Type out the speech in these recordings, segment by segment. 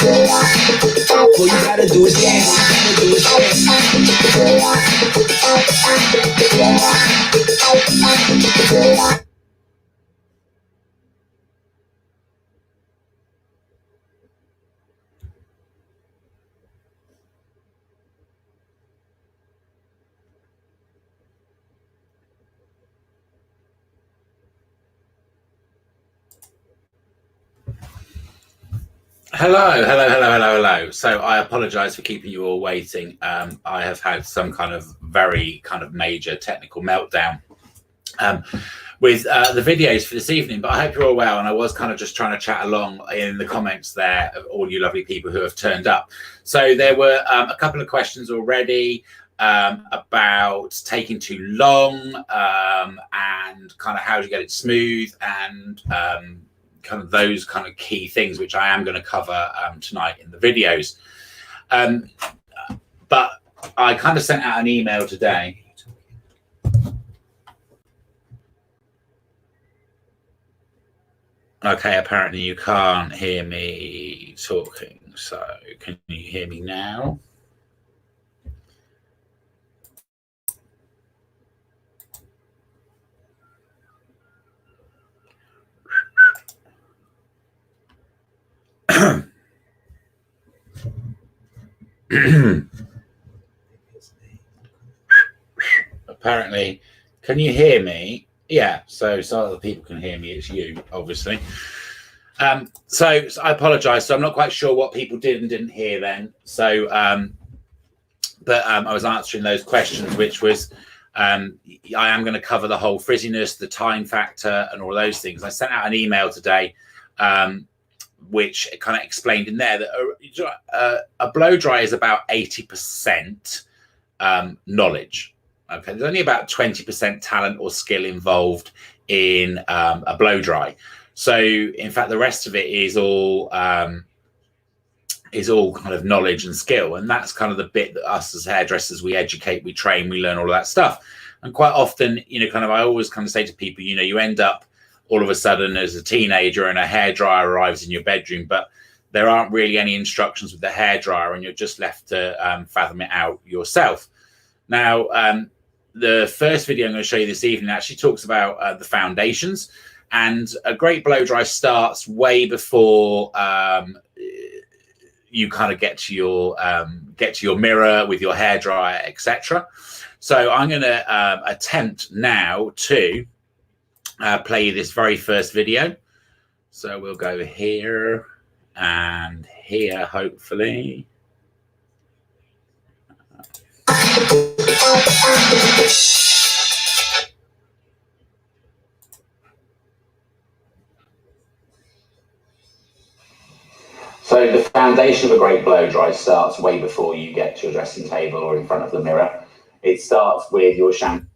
All you gotta do is dance. Hello. So I apologize for keeping you all waiting. I have had some kind of very major technical meltdown with the videos for this evening, but I hope you're all well. And I was just trying to chat along in the comments there of all you lovely people who have turned up. So there were a couple of questions already about taking too long and how do you get it smooth and those key things, which I am going to cover tonight in the videos. But I sent out an email today. Okay, apparently you can't hear me talking. So can you hear me now? Apparently, can you hear me? Yeah, so other people can hear me. It's you, obviously. So I apologize. So I'm not quite sure what people did and didn't hear then. So, but I was answering those questions, which was I am going to cover the whole frizziness, the time factor, and all those things. I sent out an email today, which explained in there that a blow dry is about 80% knowledge. Okay, there's only about 20% talent or skill involved in a blow dry. So, in fact, the rest of it is all knowledge and skill, and that's the bit that us as hairdressers, we educate, we train, we learn all of that stuff. And quite often, I always say to people, you end up all of a sudden as a teenager and a hairdryer arrives in your bedroom, but there aren't really any instructions with the hairdryer, and you're just left to fathom it out yourself. Now, the first video I'm going to show you this evening actually talks about the foundations, and a great blow dry starts way before you get to your mirror with your hairdryer, etc. So I'm going to attempt now to play you this very first video. So we'll go here and here, hopefully. So the foundation of a great blow dry starts way before you get to your dressing table or in front of the mirror. It starts with your shampoo.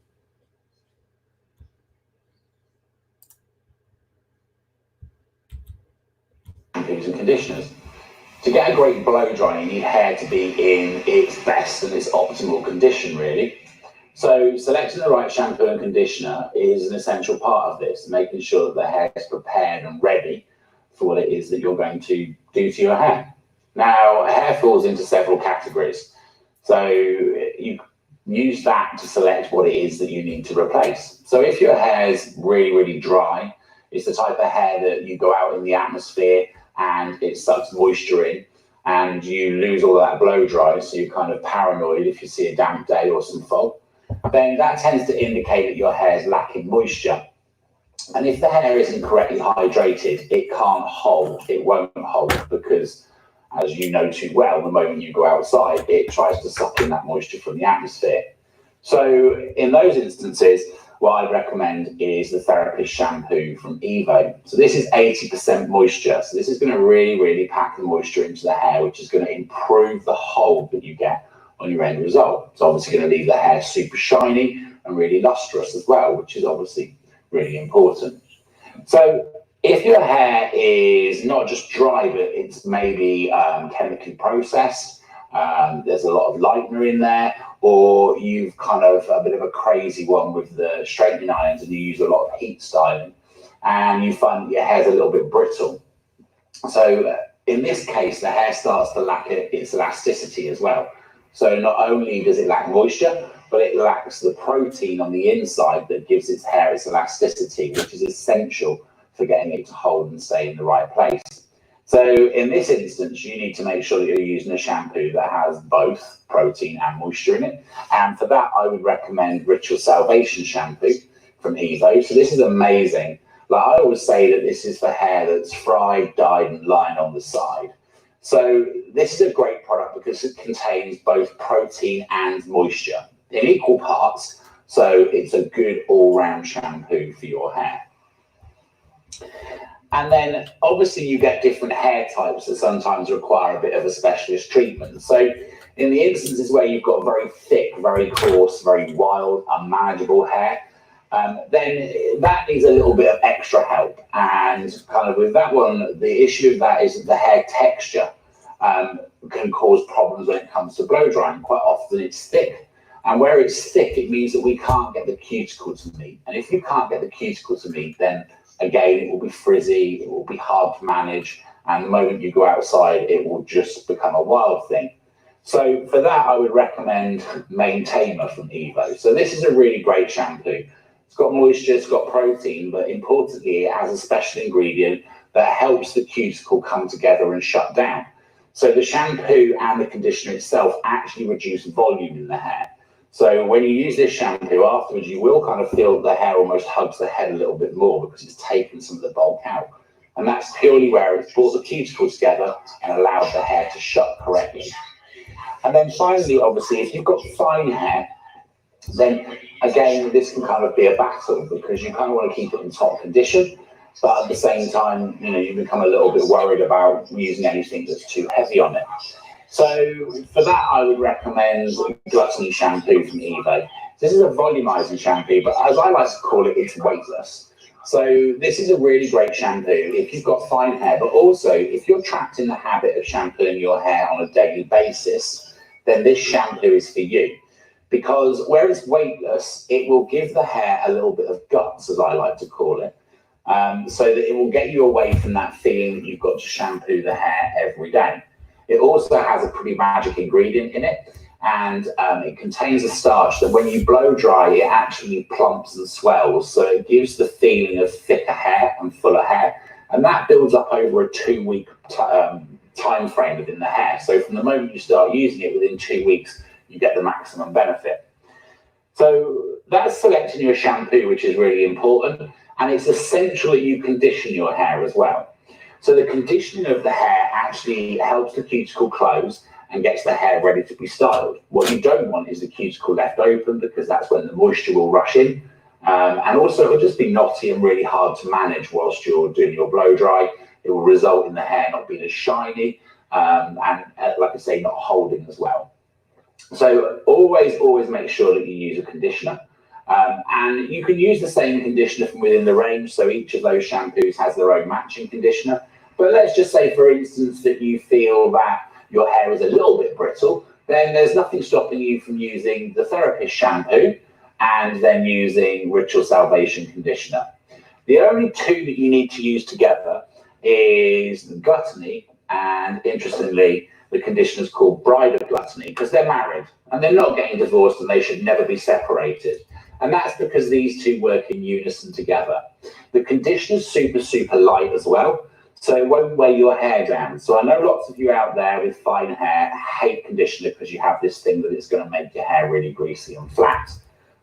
Shampoos and conditioners. To get a great blow dry, you need hair to be in its best and its optimal condition, really. So selecting the right shampoo and conditioner is an essential part of this, making sure that the hair is prepared and ready for what it is that you're going to do to your hair. Now, hair falls into several categories. So you use that to select what it is that you need to replace. So if your hair is really, really dry, it's the type of hair that you go out in the atmosphere and it sucks moisture in and you lose all of that blow dry, so you're paranoid if you see a damp day or some fog, then that tends to indicate that your hair is lacking moisture. And if the hair isn't correctly hydrated, it can't hold, it won't hold, because as you know too well, the moment you go outside, it tries to suck in that moisture from the atmosphere. So in those instances, what I'd recommend is the Therapist shampoo from Evo. So this is 80% moisture. So this is going to really, really pack the moisture into the hair, which is going to improve the hold that you get on your end result. It's obviously going to leave the hair super shiny and really lustrous as well, which is obviously really important. So if your hair is not just dry, but it's maybe chemically processed, there's a lot of lightener in there, or you've a bit of a crazy one with the straightening irons and you use a lot of heat styling and you find your hair's a little bit brittle. So in this case, the hair starts to lack its elasticity as well. So not only does it lack moisture, but it lacks the protein on the inside that gives its hair its elasticity, which is essential for getting it to hold and stay in the right place. So in this instance, you need to make sure that you're using a shampoo that has both protein and moisture in it. And for that, I would recommend Ritual Salvation shampoo from Evo. So this is amazing. Like I always say that this is for hair that's fried, dyed, and lying on the side. So this is a great product because it contains both protein and moisture in equal parts. So it's a good all-round shampoo for your hair. And then obviously you get different hair types that sometimes require a bit of a specialist treatment. So in the instances where you've got very thick, very coarse, very wild, unmanageable hair, then that needs a little bit of extra help. And kind of with that one, the issue of that is that the hair texture can cause problems when it comes to blow drying. Quite often it's thick. And where it's thick, it means that we can't get the cuticle to meet. And if you can't get the cuticle to meet, then again, it will be frizzy, it will be hard to manage, and the moment you go outside, it will just become a wild thing. So for that, I would recommend Maintainer from Evo. So this is a really great shampoo. It's got moisture, it's got protein, but importantly, it has a special ingredient that helps the cuticle come together and shut down. So the shampoo and the conditioner itself actually reduce volume in the hair. So when you use this shampoo afterwards, you will kind of feel the hair almost hugs the head a little bit more because it's taken some of the bulk out. And that's purely where it's brought the cuticle together and allowed the hair to shut correctly. And then finally, obviously, if you've got fine hair, then again, this can kind of be a battle because you kind of want to keep it in top condition. But at the same time, you become a little bit worried about using anything that's too heavy on it. So for that, I would recommend Gluttony shampoo from Evo. This is a volumizing shampoo, but as I like to call it, it's weightless. So this is a really great shampoo if you've got fine hair, but also if you're trapped in the habit of shampooing your hair on a daily basis, then this shampoo is for you. Because where it's weightless, it will give the hair a little bit of guts, as I like to call it, so that it will get you away from that feeling that you've got to shampoo the hair every day. It also has a pretty magic ingredient in it, and it contains a starch that when you blow dry, it actually plumps and swells. So it gives the feeling of thicker hair and fuller hair, and that builds up over a 2-week time frame within the hair. So from the moment you start using it, within 2 weeks, you get the maximum benefit. So that's selecting your shampoo, which is really important, and it's essential that you condition your hair as well. So the conditioning of the hair actually helps the cuticle close and gets the hair ready to be styled. What you don't want is the cuticle left open because that's when the moisture will rush in. And also it will just be knotty and really hard to manage whilst you're doing your blow dry. It will result in the hair not being as shiny and like I say, not holding as well. So always make sure that you use a conditioner. And you can use the same conditioner from within the range, so each of those shampoos has their own matching conditioner. But let's just say, for instance, that you feel that your hair is a little bit brittle, then there's nothing stopping you from using the Therapist shampoo and then using Ritual Salvation conditioner. The only two that you need to use together is Gluttony, and interestingly, the conditioner is called Bride of Gluttony because they're married and they're not getting divorced and they should never be separated. And that's because these two work in unison together. The conditioner is super light as well, so it won't weigh your hair down. So I know lots of you out there with fine hair hate conditioner because you have this thing that it's going to make your hair really greasy and flat.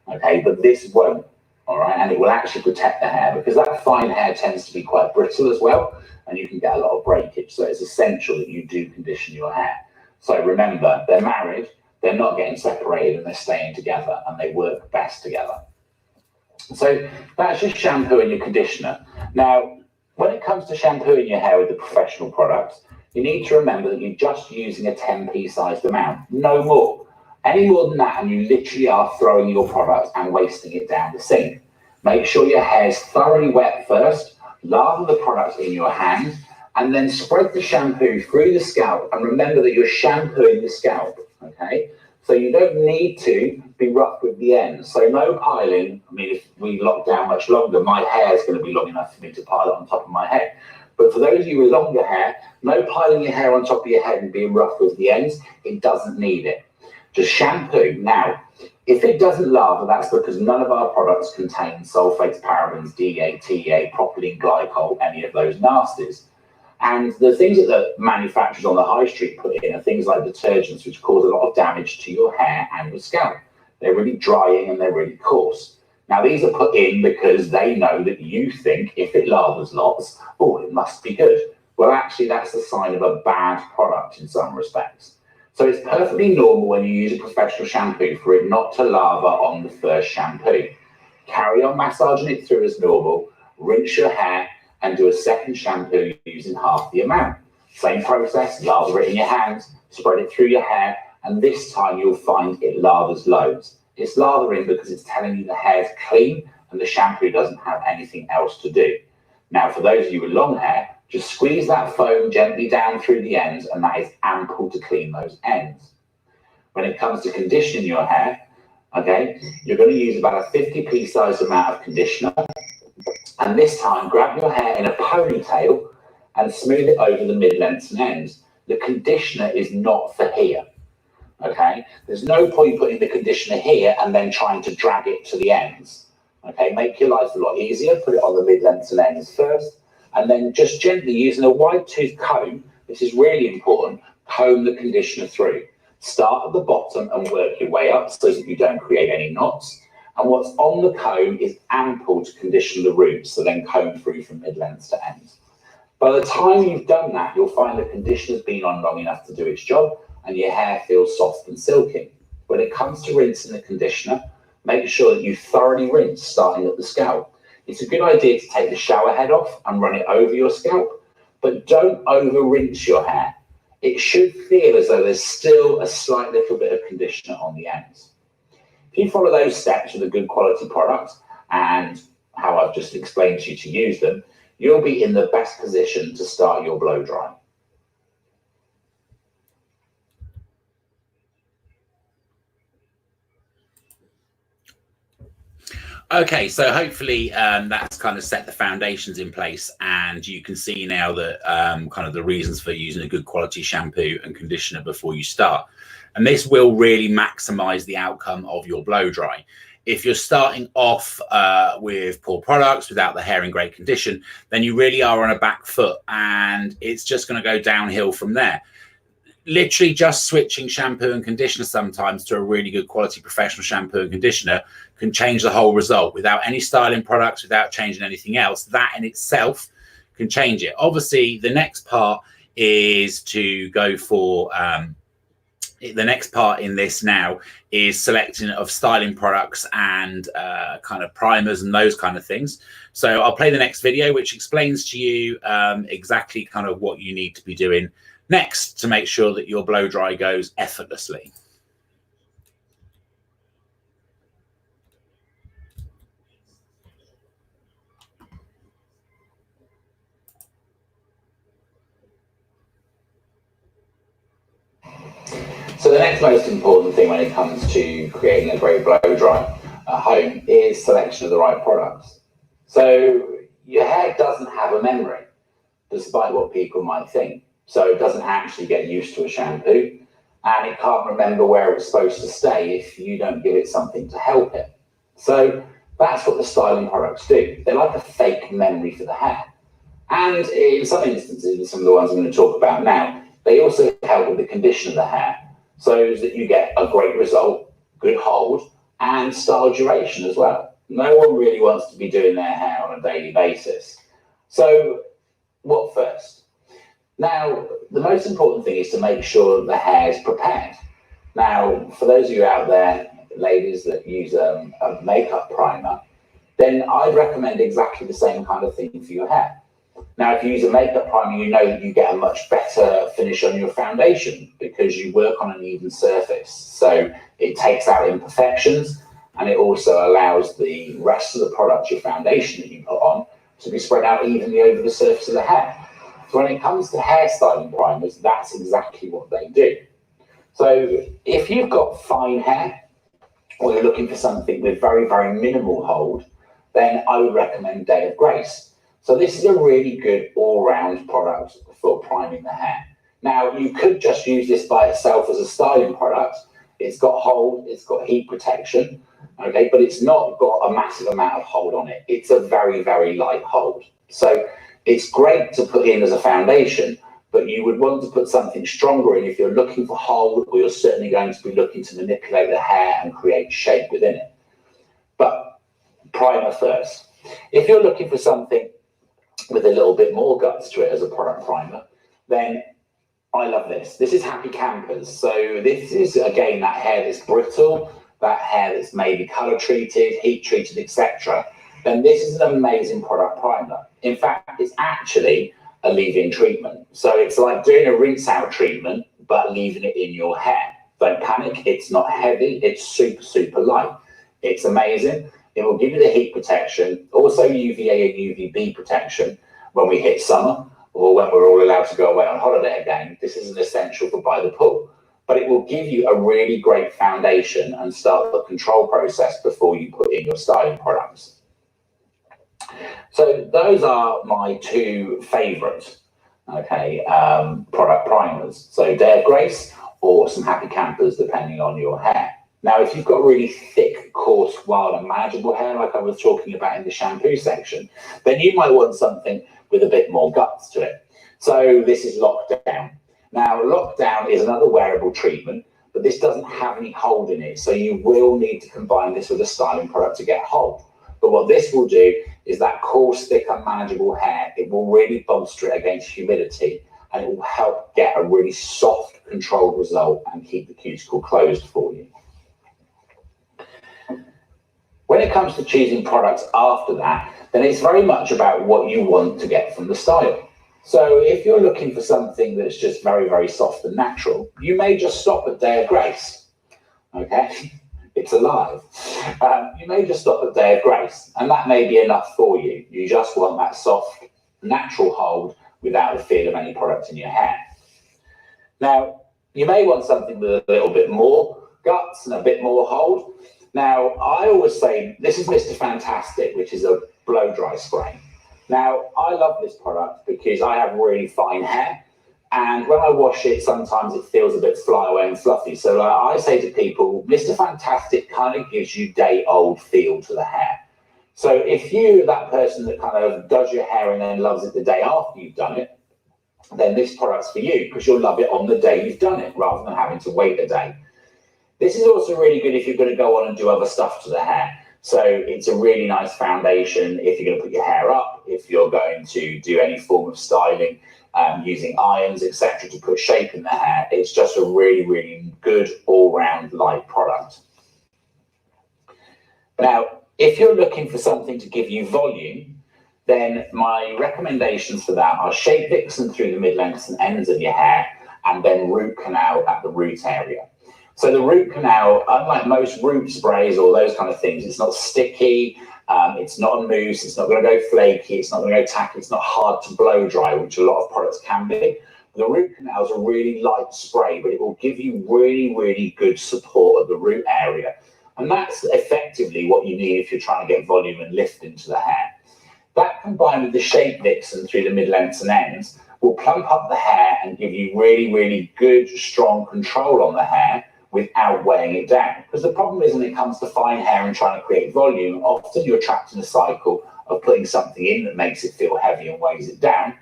Okay, but this won't, all right? And it will actually protect the hair because that fine hair tends to be quite brittle as well, and you can get a lot of breakage. So it's essential that you do condition your hair. So remember, they're married, they're not getting separated, and they're staying together, and they work best together. So that's your shampoo and your conditioner. Now, when it comes to shampooing your hair with the professional products, you need to remember that you're just using a 10p sized amount, no more. Any more than that, and you literally are throwing your product and wasting it down the sink. Make sure your hair is thoroughly wet first, lather the product in your hand, and then spread the shampoo through the scalp. And remember that you're shampooing the scalp, okay? So you don't need to be rough with the ends. So no piling. I mean, if we lock down much longer, my hair is going to be long enough for me to pile it on top of my head. But for those of you with longer hair, no piling your hair on top of your head and being rough with the ends. It doesn't need it. Just shampoo. Now, if it doesn't lather, that's because none of our products contain sulfates, parabens, DEA, TEA, propylene glycol, any of those nasties. And the things that the manufacturers on the high street put in are things like detergents, which cause a lot of damage to your hair and your scalp. They're really drying and they're really coarse. Now, these are put in because they know that you think if it lathers lots, oh, it must be good. Well, actually, that's a sign of a bad product in some respects. So it's perfectly normal when you use a professional shampoo for it not to lather on the first shampoo. Carry on massaging it through as normal, rinse your hair, and do a second shampoo using half the amount. Same process, lather it in your hands, spread it through your hair, and this time you'll find it lathers loads. It's lathering because it's telling you the hair's clean and the shampoo doesn't have anything else to do. Now, for those of you with long hair, just squeeze that foam gently down through the ends, and that is ample to clean those ends. When it comes to conditioning your hair, okay, you're going to use about a 50p size amount of conditioner. And this time, grab your hair in a ponytail and smooth it over the mid-lengths and ends. The conditioner is not for here, okay? There's no point putting the conditioner here and then trying to drag it to the ends, okay? Make your life a lot easier. Put it on the mid-lengths and ends first, and then just gently using a wide tooth comb, this is really important, comb the conditioner through. Start at the bottom and work your way up so that you don't create any knots. And what's on the comb is ample to condition the roots, so then comb through from mid-lengths to ends. By the time you've done that, you'll find the conditioner's been on long enough to do its job and your hair feels soft and silky. When it comes to rinsing the conditioner, make sure that you thoroughly rinse starting at the scalp. It's a good idea to take the shower head off and run it over your scalp, but don't over rinse your hair. It should feel as though there's still a slight little bit of conditioner on the ends. If you follow those steps with a good quality product and how I've just explained to you to use them, you'll be in the best position to start your blow dry. Okay, so hopefully that's kind of set the foundations in place, and you can see now that kind of the reasons for using a good quality shampoo and conditioner before you start. And this will really maximize the outcome of your blow dry. If you're starting off with poor products without the hair in great condition, then you really are on a back foot and it's just going to go downhill from there. Literally just switching shampoo and conditioner sometimes to a really good quality professional shampoo and conditioner can change the whole result without any styling products, without changing anything else. That in itself can change it. Obviously, the next part is to go for the next part in this now is selecting of styling products and kind of primers and those kind of things. So I'll play the next video, which explains to you exactly kind of what you need to be doing next to make sure that your blow dry goes effortlessly. So the next most important thing when it comes to creating a great blow dry at home is selection of the right products. So your hair doesn't have a memory, despite what people might think. So it doesn't actually get used to a shampoo, and it can't remember where it's supposed to stay if you don't give it something to help it. So that's what the styling products do. They're like a fake memory for the hair. And in some instances, some of the ones I'm going to talk about now, they also help with the condition of the hair, so that you get a great result, good hold, and style duration as well. No one really wants to be doing their hair on a daily basis. So what first? Now, the most important thing is to make sure the hair is prepared. Now, for those of you out there, ladies, that use a makeup primer, then I'd recommend exactly the same kind of thing for your hair. Now, if you use a makeup primer, you know that you get a much better finish on your foundation because you work on an even surface. So it takes out imperfections, and it also allows the rest of the product, your foundation that you put on, to be spread out evenly over the surface of the hair. So when it comes to hairstyling primers, that's exactly what they do. So if you've got fine hair, or you're looking for something with very, very minimal hold, then I would recommend Day of Grace. So this is a really good all-round product for priming the hair. Now, you could just use this by itself as a styling product. It's got hold, it's got heat protection, okay, but it's not got a massive amount of hold on it. It's a very, very light hold. So it's great to put in as a foundation, but you would want to put something stronger in if you're looking for hold, or you're certainly going to be looking to manipulate the hair and create shape within it. But primer first. If you're looking for something with a little bit more guts to it as a product primer, then I love this. This is Happy Campers. So this is, again, that hair that's brittle, that hair that's maybe color treated, heat treated, etc. Then this is an amazing product primer. In fact, it's actually a leave-in treatment. So it's like doing a rinse out treatment, but leaving it in your hair. Don't panic, it's not heavy, it's super, super light. It's amazing. It will give you the heat protection, also UVA and UVB protection when we hit summer, or when we're all allowed to go away on holiday again. This is an essential for by the pool. But it will give you a really great foundation and start the control process before you put in your styling products. So those are my two favourite, okay, product primers. So Day of Grace or some Happy Campers, depending on your hair. Now, if you've got really thick, coarse, wild and manageable hair, like I was talking about in the shampoo section, then you might want something with a bit more guts to it. So this is Lockdown. Now, Lockdown is another wearable treatment, but this doesn't have any hold in it. So you will need to combine this with a styling product to get hold. But what this will do is that coarse, thick, unmanageable hair, it will really bolster it against humidity, and it will help get a really soft, controlled result and keep the cuticle closed for you. When it comes to choosing products after that, then it's very much about what you want to get from the style. So if you're looking for something that's just very, very soft and natural, you may just stop at Day of Grace, okay? It's alive. You may just stop at Day of Grace, and that may be enough for you. You just want that soft, natural hold without the feel of any product in your hair. Now, you may want something with a little bit more guts and a bit more hold. Now, I always say this is Mr. Fantastic, which is a blow dry spray. Now, I love this product because I have really fine hair, and when I wash it, sometimes it feels a bit flyaway and fluffy. So I say to people, Mr. Fantastic kind of gives you day-old feel to the hair. So if you're that person that kind of does your hair and then loves it the day after you've done it, then this product's for you, because you'll love it on the day you've done it rather than having to wait a day. This is also really good if you're going to go on and do other stuff to the hair. So it's a really nice foundation if you're going to put your hair up, if you're going to do any form of styling, using irons, etc., to put shape in the hair. It's just a really, really good all-round light product. Now, if you're looking for something to give you volume, then my recommendations for that are Shape Vixen through the mid-lengths and ends of your hair, and then Root Canal at the root area. So the root canal, unlike most root sprays or those kind of things, it's not sticky, it's not a mousse, it's not going to go flaky, it's not going to go tacky, it's not hard to blow dry, which a lot of products can be. The root canal is a really light spray, but it will give you really, really good support of the root area. And that's effectively what you need if you're trying to get volume and lift into the hair. That combined with the Shape Vixen through the mid-lengths and ends will plump up the hair and give you really, really good, strong control on the hair without weighing it down. Because the problem is when it comes to fine hair and trying to create volume, often you're trapped in a cycle of putting something in that makes it feel heavy and weighs it down,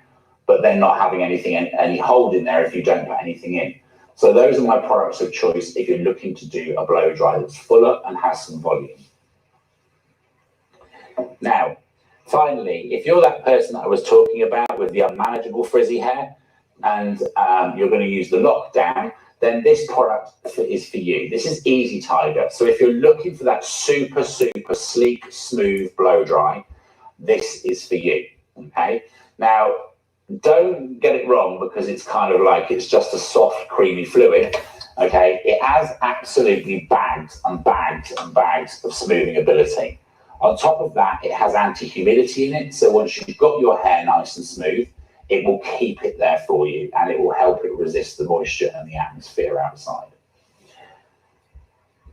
but then not having any hold in there if you don't put anything in. So those are my products of choice if you're looking to do a blow dry that's fuller and has some volume. Now, finally, if you're that person that I was talking about with the unmanageable frizzy hair, and you're going to use the Lockdown, then this product is for you. This is Easy Tiger. So if you're looking for that super, super sleek, smooth blow dry, this is for you, okay? Now, don't get it wrong, because it's kind of like it's just a soft, creamy fluid, okay? It has absolutely bags and bags and bags of smoothing ability. On top of that, it has anti-humidity in it. So once you've got your hair nice and smooth, it will keep it there for you, and it will help it resist the moisture and the atmosphere outside.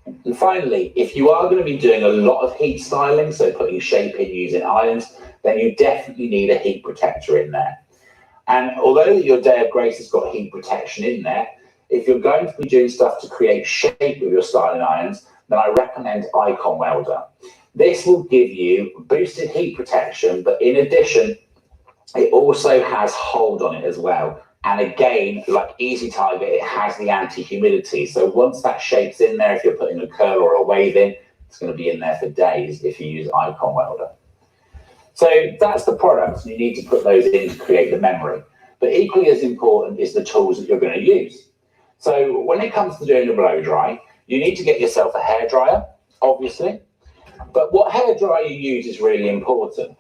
And finally, if you are going to be doing a lot of heat styling, so putting shape in using irons, then you definitely need a heat protector in there. And although your Day of Grace has got heat protection in there, if you're going to be doing stuff to create shape with your styling irons, then I recommend Icon Welder. This will give you boosted heat protection, but in addition, it also has hold on it as well. And again, like Easy Tiger, it has the anti-humidity. So once that shape's in there, if you're putting a curl or a wave in, it's going to be in there for days if you use Icon Welder. So that's the products. You need to put those in to create the memory. But equally as important is the tools that you're going to use. So when it comes to doing a blow dry, you need to get yourself a hairdryer, obviously. But what hairdryer you use is really important.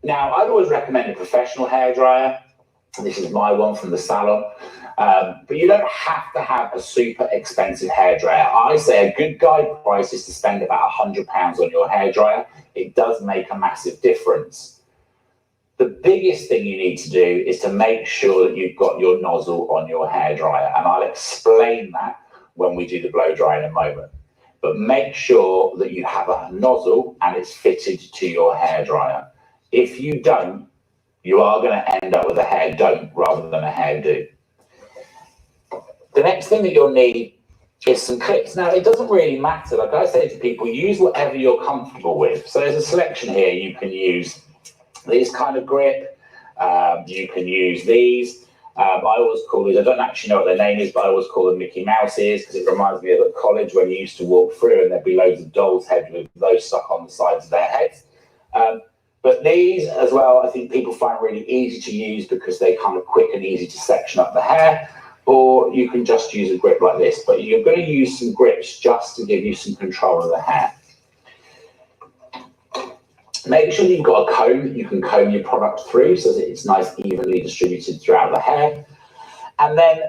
Now, I'd always recommend a professional hairdryer. This is my one from the salon. But you don't have to have a super expensive hairdryer. I say a good guide price is to spend about £100 on your hairdryer. It does make a massive difference. The biggest thing you need to do is to make sure that you've got your nozzle on your hairdryer. And I'll explain that when we do the blow dry in a moment. But make sure that you have a nozzle and it's fitted to your hairdryer. If you don't, you are going to end up with a hair don't rather than a hairdo. The next thing that you'll need is some clips. Now, it doesn't really matter. Like I say to people, use whatever you're comfortable with. So there's a selection here. You can use this kind of grip. You can use these. I always call these, I don't actually know what their name is, but I always call them Mickey Mouse ears because it reminds me of at college when you used to walk through and there'd be loads of dolls' heads with those stuck on the sides of their heads. But these as well, I think people find really easy to use because they're kind of quick and easy to section up the hair, or you can just use a grip like this. But you're going to use some grips just to give you some control of the hair. Make sure you've got a comb that you can comb your product through so that it's nice evenly distributed throughout the hair. And then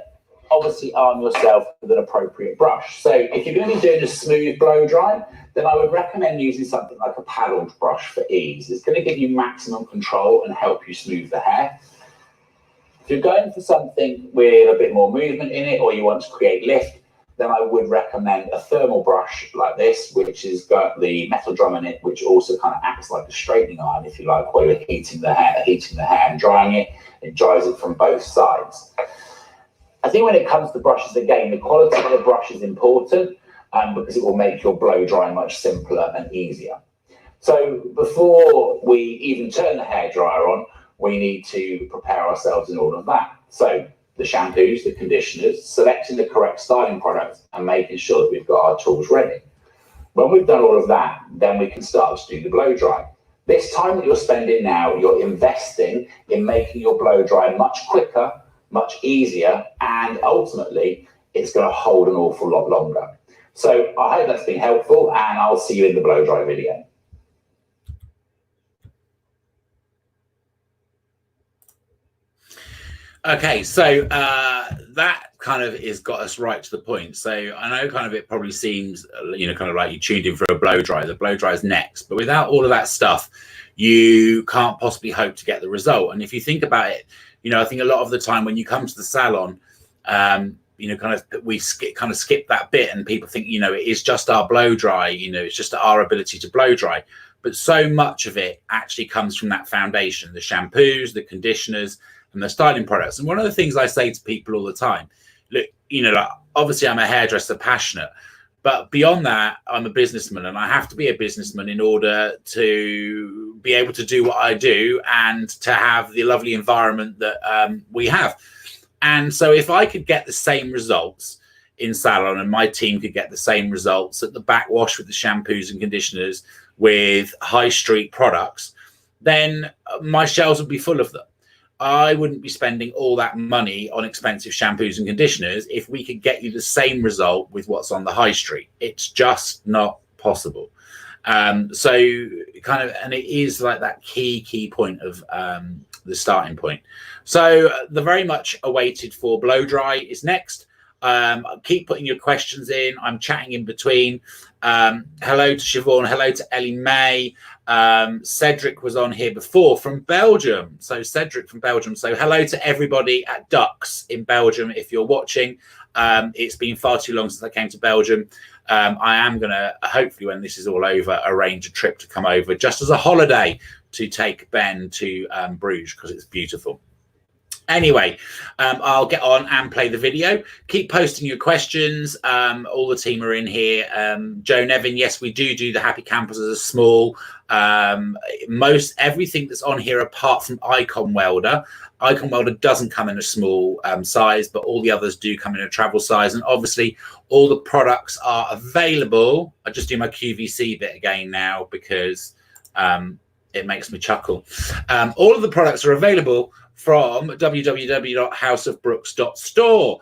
obviously arm yourself with an appropriate brush. So if you're going to be doing a smooth blow dry, then I would recommend using something like a paddled brush for ease. It's going to give you maximum control and help you smooth the hair. If you're going for something with a bit more movement in it or you want to create lift, then I would recommend a thermal brush like this, which has got the metal drum in it, which also kind of acts like a straightening iron, if you like, while you're heating the hair and drying it. It dries it from both sides. I think when it comes to brushes, again, the quality of the brush is important because it will make your blow dry much simpler and easier. So before we even turn the hairdryer on, we need to prepare ourselves in all of that. So the shampoos, the conditioners, selecting the correct styling products and making sure that we've got our tools ready. When we've done all of that, then we can start to do the blow dry. This time that you're spending now, you're investing in making your blow dry much quicker, much easier, and ultimately it's going to hold an awful lot longer. So I hope that's been helpful, and I'll see you in the blow dry video. Okay, so that kind of has got us right to the point. So I know kind of it probably seems, kind of like you tuned in for a blow dry. The blow dry is next, but without all of that stuff, you can't possibly hope to get the result. And if you think about it, I think a lot of the time when you come to the salon, we skip that bit, and people think, it is just our blow dry, it's just our ability to blow dry. But so much of it actually comes from that foundation, the shampoos, the conditioners, and the styling products. And one of the things I say to people all the time, look, obviously I'm a hairdresser passionate, but beyond that, I'm a businessman, and I have to be a businessman in order to be able to do what I do and to have the lovely environment that we have. And so if I could get the same results in salon and my team could get the same results at the backwash with the shampoos and conditioners with high street products, then my shelves would be full of them. I wouldn't be spending all that money on expensive shampoos and conditioners if we could get you the same result with what's on the high street. It's just not possible. So and it is like that key point of the starting point. So the very much awaited for blow dry is next. Keep putting your questions in. I'm chatting in between. Hello to Siobhan. Hello to Ellie May. Cedric was on here before from Belgium. So Cedric from Belgium. So hello to everybody at Dux in Belgium. If you're watching, it's been far too long since I came to Belgium. I am going to, hopefully when this is all over, arrange a trip to come over just as a holiday to take Ben to Bruges because it's beautiful. Anyway, I'll get on and play the video. Keep posting your questions. All the team are in here. Joe Nevin, yes, we do the Happy Campers as a small. Most everything that's on here apart from Icon Welder. Icon Welder doesn't come in a small size, but all the others do come in a travel size. And obviously, all the products are available. I just do my QVC bit again now because it makes me chuckle. All of the products are available from www.houseofbrooks.store.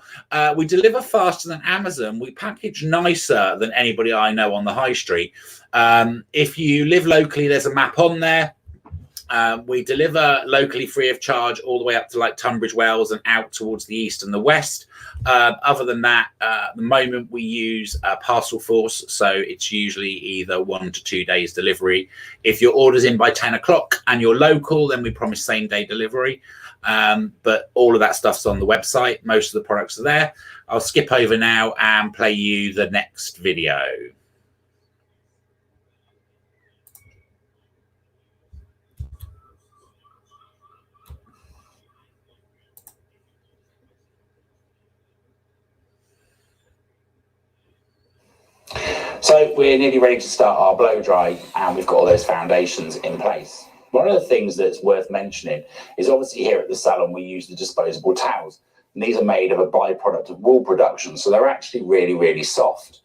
We deliver faster than Amazon. We package nicer than anybody I know on the high street. If you live locally, there's a map on there. We deliver locally free of charge all the way up to like Tunbridge Wells and out towards the east and the west. Other than that, at the moment we use Parcel Force, so it's usually either 1 to 2 days delivery. If your order's in by 10 o'clock and you're local, then we promise same day delivery. But all of that stuff's on the website. Most of the products are there. I'll skip over now and play you the next video. So we're nearly ready to start our blow dry and we've got all those foundations in place. One of the things that's worth mentioning is obviously here at the salon we use the disposable towels. And these are made of a byproduct of wool production, so they're actually really, really soft.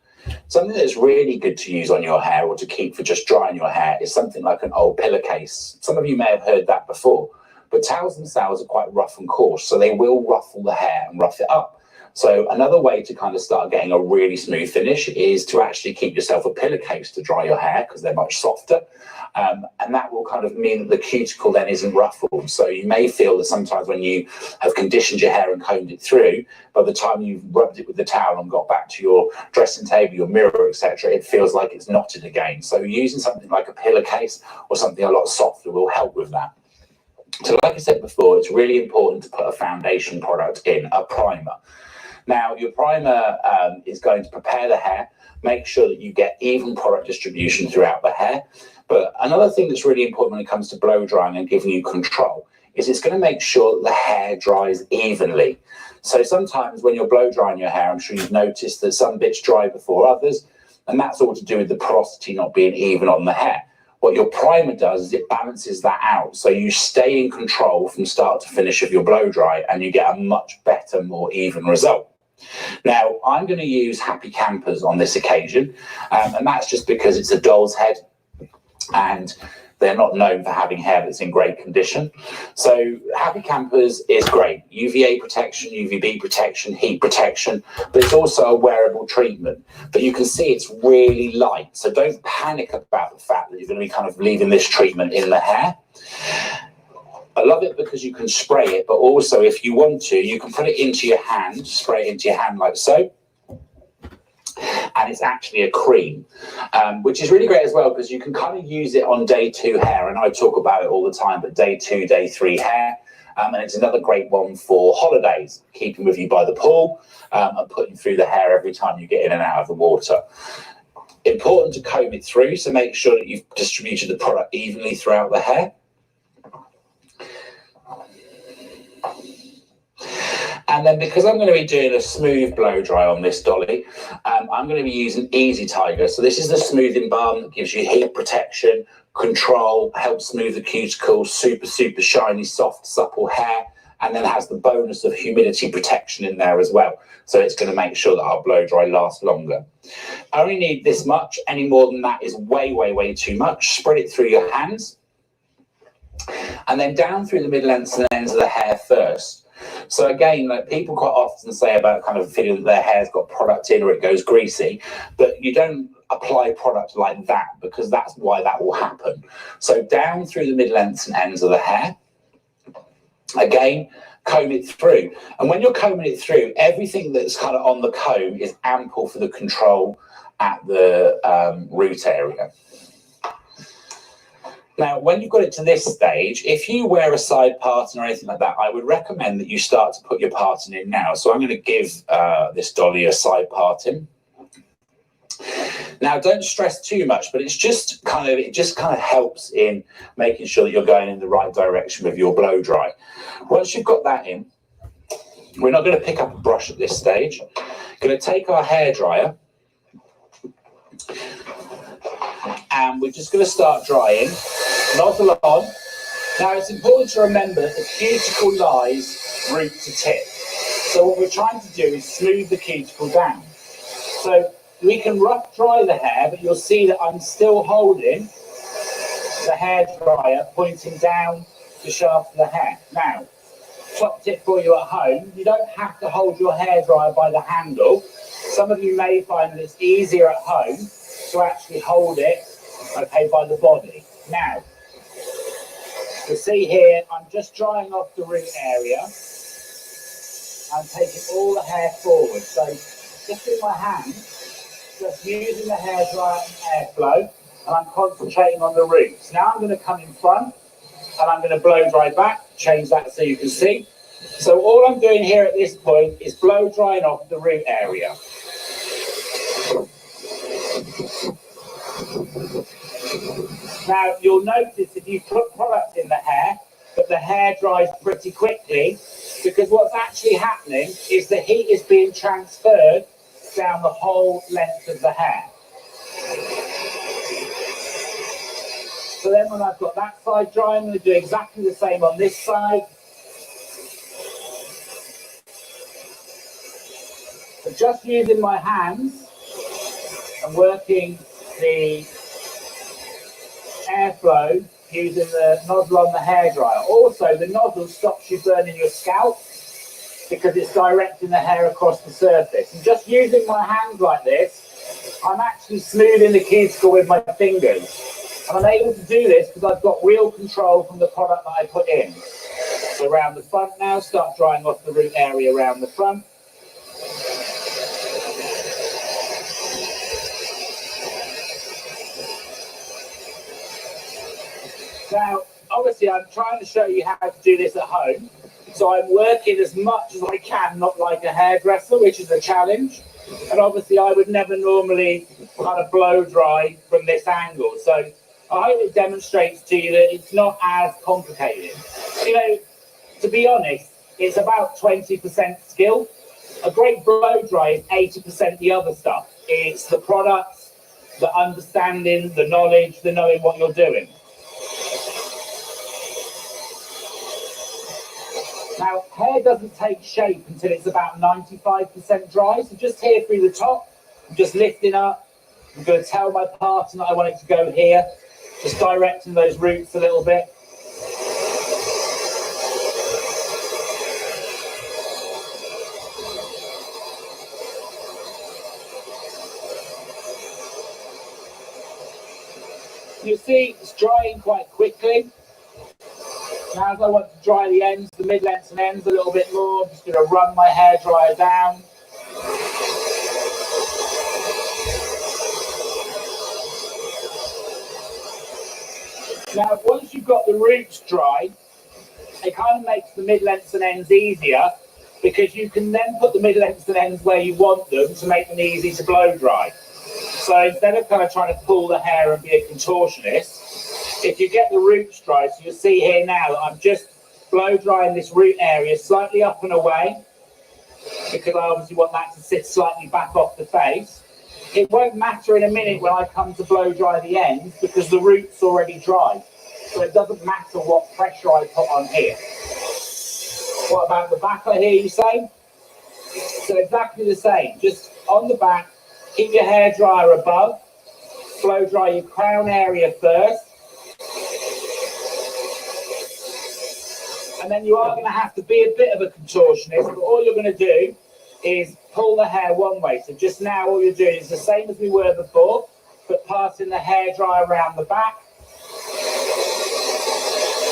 Something that's really good to use on your hair or to keep for just drying your hair is something like an old pillowcase. Some of you may have heard that before, but towels themselves are quite rough and coarse, so they will ruffle the hair and rough it up. So another way to kind of start getting a really smooth finish is to actually keep yourself a pillowcase to dry your hair because they're much softer. And that will kind of mean that the cuticle then isn't ruffled. So you may feel that sometimes when you have conditioned your hair and combed it through, by the time you've rubbed it with the towel and got back to your dressing table, your mirror, etc., it feels like it's knotted again. So using something like a pillowcase or something a lot softer will help with that. So like I said before, it's really important to put a foundation product in, a primer. Now, your primer is going to prepare the hair, make sure that you get even product distribution throughout the hair. But another thing that's really important when it comes to blow drying and giving you control is it's going to make sure that the hair dries evenly. So sometimes when you're blow drying your hair, I'm sure you've noticed that some bits dry before others, and that's all to do with the porosity not being even on the hair. What your primer does is it balances that out. So you stay in control from start to finish of your blow dry and you get a much better, more even result. Now, I'm going to use Happy Campers on this occasion, and that's just because it's a doll's head and they're not known for having hair that's in great condition. So Happy Campers is great. UVA protection, UVB protection, heat protection, but it's also a wearable treatment. But you can see it's really light. So don't panic about the fact that you're going to be kind of leaving this treatment in the hair. I love it because you can spray it, but also if you want to, you can put it into your hand, spray it into your hand like so. And it's actually a cream, which is really great as well because you can kind of use it on day 2 hair. And I talk about it all the time, but day 2, day 3 hair. And it's another great one for holidays, keeping with you by the pool and putting through the hair every time you get in and out of the water. Important to comb it through, so make sure that you've distributed the product evenly throughout the hair. And then because I'm going to be doing a smooth blow dry on this dolly, I'm going to be using Easy Tiger. So this is the smoothing balm that gives you heat protection, control, helps smooth the cuticle, super, super shiny, soft, supple hair, and then has the bonus of humidity protection in there as well. So it's going to make sure that our blow dry lasts longer. I only need this much. Any more than that is way, way, way too much. Spread it through your hands and then down through the middle ends and ends of the hair first. So again, like people quite often say about kind of feeling that their hair's got product in or it goes greasy, but you don't apply product like that because that's why that will happen. So down through the middle ends and ends of the hair, again, comb it through. And when you're combing it through, everything that's kind of on the comb is ample for the control at the root area. Now, when you've got it to this stage, if you wear a side parting or anything like that, I would recommend that you start to put your parting in now. So I'm going to give this dolly a side parting. Now, don't stress too much, but it just kind of helps in making sure that you're going in the right direction with your blow dry. Once you've got that in, we're not going to pick up a brush at this stage. Going to take our hairdryer, and we're just going to start drying. Nozzle on. Now, it's important to remember that the cuticle lies root to tip. So what we're trying to do is smooth the cuticle down. So we can rough dry the hair, but you'll see that I'm still holding the hairdryer pointing down the shaft of the hair. Now, top tip for you at home, you don't have to hold your hairdryer by the handle. Some of you may find that it's easier at home to actually hold it, okay, by the body. Now, you see here, I'm just drying off the root area. I'm taking all the hair forward. So just in my hand, just using the hairdryer and airflow, and I'm concentrating on the roots. Now I'm going to come in front, and I'm going to blow dry back, change that so you can see. So all I'm doing here at this point is blow drying off the root area. Now, you'll notice if you put product in the hair, that the hair dries pretty quickly, because what's actually happening is the heat is being transferred down the whole length of the hair. So then when I've got that side dry, I'm going to do exactly the same on this side. So just using my hands and working the airflow using the nozzle on the hairdryer. Also, the nozzle stops you burning your scalp because it's directing the hair across the surface. And just using my hands like this, I'm actually smoothing the cuticle with my fingers. And I'm able to do this because I've got wheel control from the product that I put in. So around the front now, start drying off the root area around the front. Now, obviously, I'm trying to show you how to do this at home. So I'm working as much as I can, not like a hairdresser, which is a challenge. And obviously, I would never normally kind of blow dry from this angle. So I hope it demonstrates to you that it's not as complicated. You know, to be honest, it's about 20% skill. A great blow dry is 80% the other stuff. It's the products, the understanding, the knowledge, the knowing what you're doing. Now, hair doesn't take shape until it's about 95% dry. So just here through the top, I'm just lifting up. I'm going to tell my partner that I want it to go here. Just directing those roots a little bit. You see, it's drying quite quickly. Now, as I want to dry the ends, the mid-lengths and ends a little bit more, I'm just going to run my hairdryer down. Now, once you've got the roots dry, it kind of makes the mid-lengths and ends easier, because you can then put the mid-lengths and ends where you want them to make them easy to blow dry. So instead of kind of trying to pull the hair and be a contortionist, if you get the roots dry, so you'll see here now that I'm just blow drying this root area slightly up and away, because I obviously want that to sit slightly back off the face. It won't matter in a minute when I come to blow dry the ends, because the root's already dry. So it doesn't matter what pressure I put on here. What about the back, I hear you say? So exactly the same, just on the back, keep your hairdryer above, blow dry your crown area first. And then you are going to have to be a bit of a contortionist, but all you're going to do is pull the hair one way. So just now all you're doing is the same as we were before, but passing the hairdryer around the back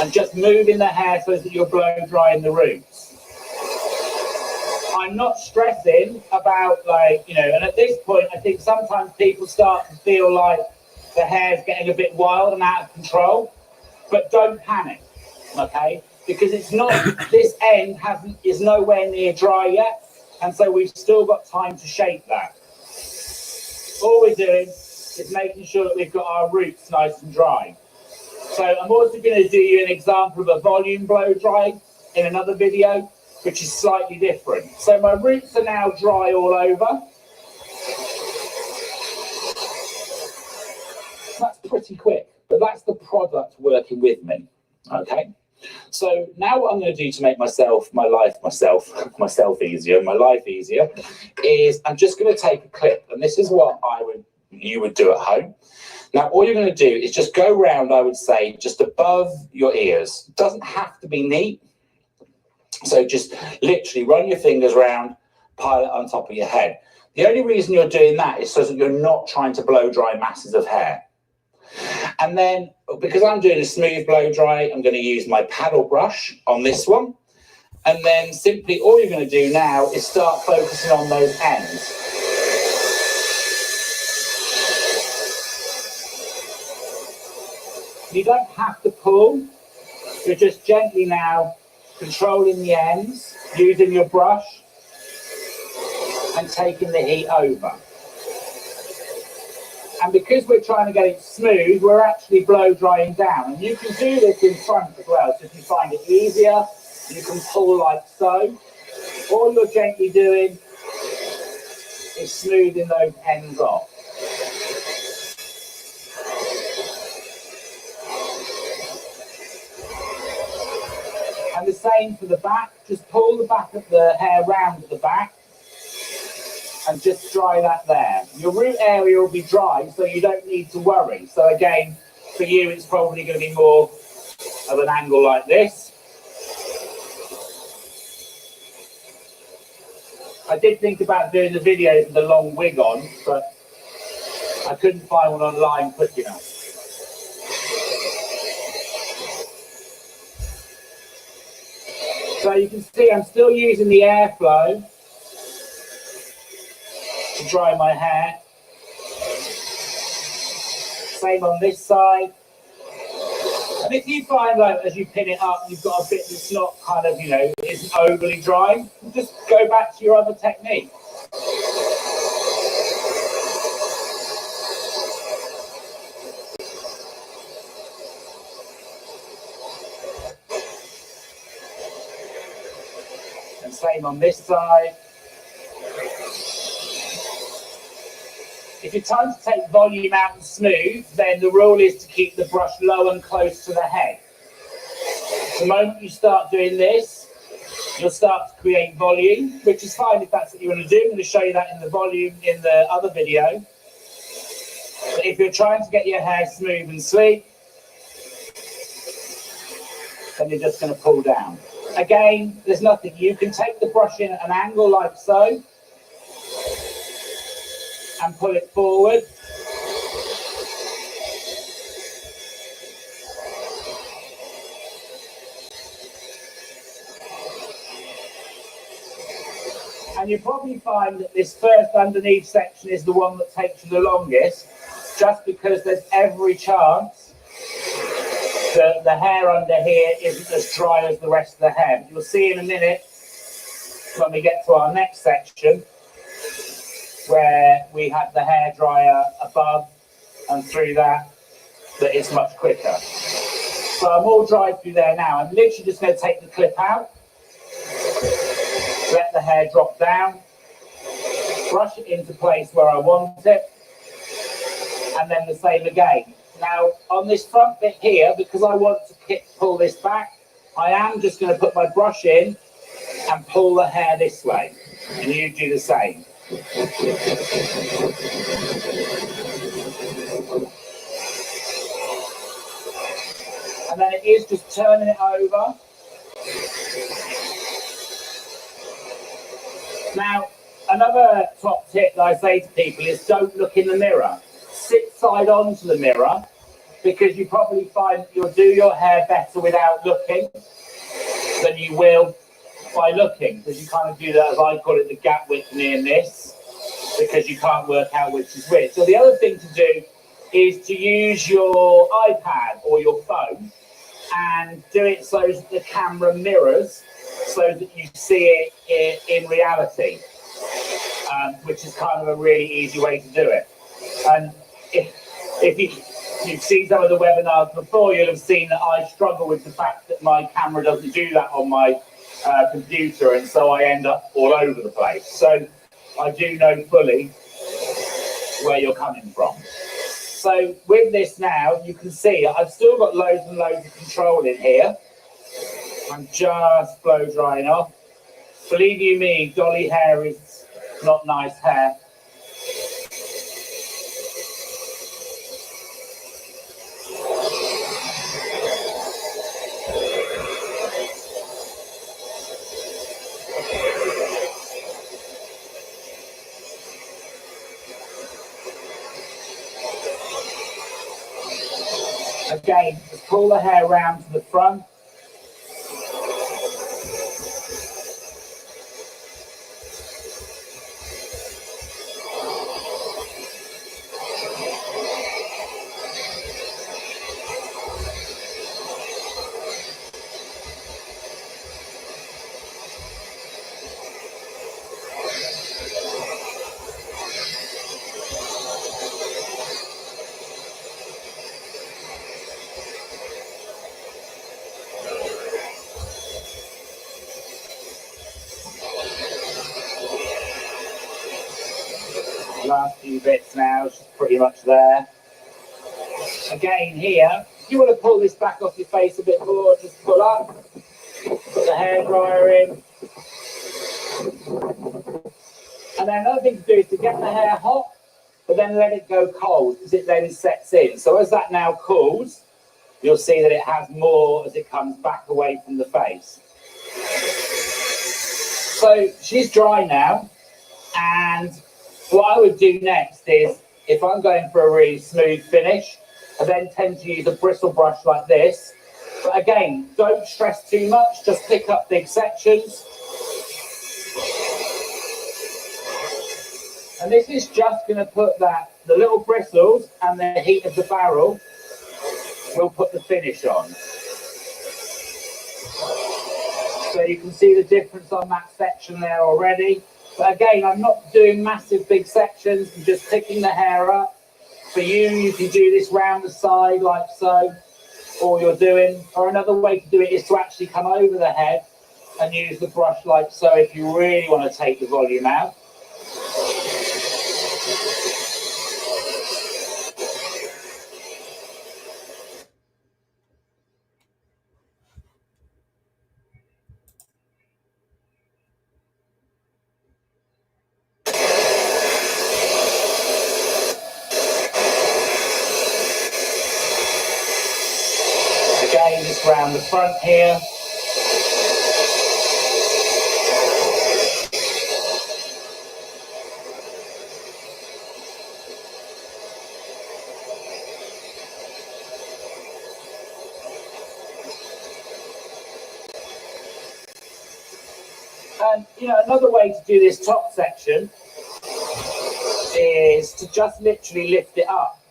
and just moving the hair so that you're blow drying the roots. I'm not stressing about, like, you know, and at this point I think sometimes people start to feel like the hair's getting a bit wild and out of control, but don't panic, okay? Because it's not, this end is nowhere near dry yet, and so we've still got time to shape that. all we're doing is making sure that we've got our roots nice and dry. So I'm also going to do you an example of a volume blow dry in another video, which is slightly different. So my roots are now dry all over. That's pretty quick, but that's the product working with me, okay? So now what I'm going to do to make my life easier, is I'm just going to take a clip, and this is what you would do at home. Now, all you're going to do is just go round, I would say, just above your ears. It doesn't have to be neat. So just literally run your fingers round, pile it on top of your head. The only reason you're doing that is so that you're not trying to blow dry masses of hair. And then, because I'm doing a smooth blow dry, I'm going to use my paddle brush on this one. And then simply all you're going to do now is start focusing on those ends. You don't have to pull, you're just gently now controlling the ends, using your brush and taking the heat over. And because we're trying to get it smooth, we're actually blow drying down. And you can do this in front as well. So if you find it easier, you can pull like so. All you're gently doing is smoothing those ends off. And the same for the back. Just pull the back of the hair round at the back and just dry that there. Your root area will be dry, so you don't need to worry. So again, for you, it's probably going to be more of an angle like this. I did think about doing the video with the long wig on, but I couldn't find one online quick enough. So you can see I'm still using the airflow to dry my hair. Same on this side. And if you find, like, as you pin it up, you've got a bit that's not kind of, you know, isn't overly dry, just go back to your other technique. And same on this side. If you're trying to take volume out and smooth, then the rule is to keep the brush low and close to the head. The moment you start doing this, you'll start to create volume, which is fine if that's what you want to do. I'm going to show you that in the volume in the other video. But if you're trying to get your hair smooth and sleek, then you're just going to pull down. Again, there's nothing. You can take the brush in at an angle like so and pull it forward. And you probably find that this first underneath section is the one that takes you the longest, just because there's every chance that the hair under here isn't as dry as the rest of the hair. But you'll see in a minute when we get to our next section where we have the hair dryer above and through that it's much quicker. So I'm all dried through there now. I'm literally just going to take the clip out, let the hair drop down, brush it into place where I want it, and then the same again. Now, on this front bit here, because I want to pull this back, I am just going to put my brush in and pull the hair this way. And you do the same. And then it is just turning it over. Now, another top tip that I say to people is don't look in the mirror. Sit side on to the mirror, because you probably find that you'll do your hair better without looking than you will by looking, because you kind of do that, as I call it, the gap width near miss, because you can't work out which is which. So the other thing to do is to use your iPad or your phone and do it so that the camera mirrors, so that you see it in reality, which is kind of a really easy way to do it. And if you've seen some of the webinars before, you'll have seen that I struggle with the fact that my camera doesn't do that on my computer, and so I end up all over the place. So I do know fully where you're coming from. So with this now, you can see I've still got loads and loads of control in here. I'm just blow drying off. Believe you me, dolly hair is not nice hair. Again, just pull the hair round to the front. Last few bits now, it's pretty much there. Again here, if you want to pull this back off your face a bit more, just pull up, put the hairdryer in. And then another thing to do is to get the hair hot, but then let it go cold, because it then sets in. So as that now cools, you'll see that it has more as it comes back away from the face. So she's dry now, and what I would do next is, if I'm going for a really smooth finish, I then tend to use a bristle brush like this. But again, don't stress too much, just pick up big sections. And this is just going to put the little bristles and the heat of the barrel will put the finish on. So you can see the difference on that section there already. But again, I'm not doing massive big sections, I'm just picking the hair up. For you, you can do this round the side like so, or another way to do it is to actually come over the head and use the brush like so if you really want to take the volume out. Again, just round the front here. And another way to do this top section is to just literally lift it up.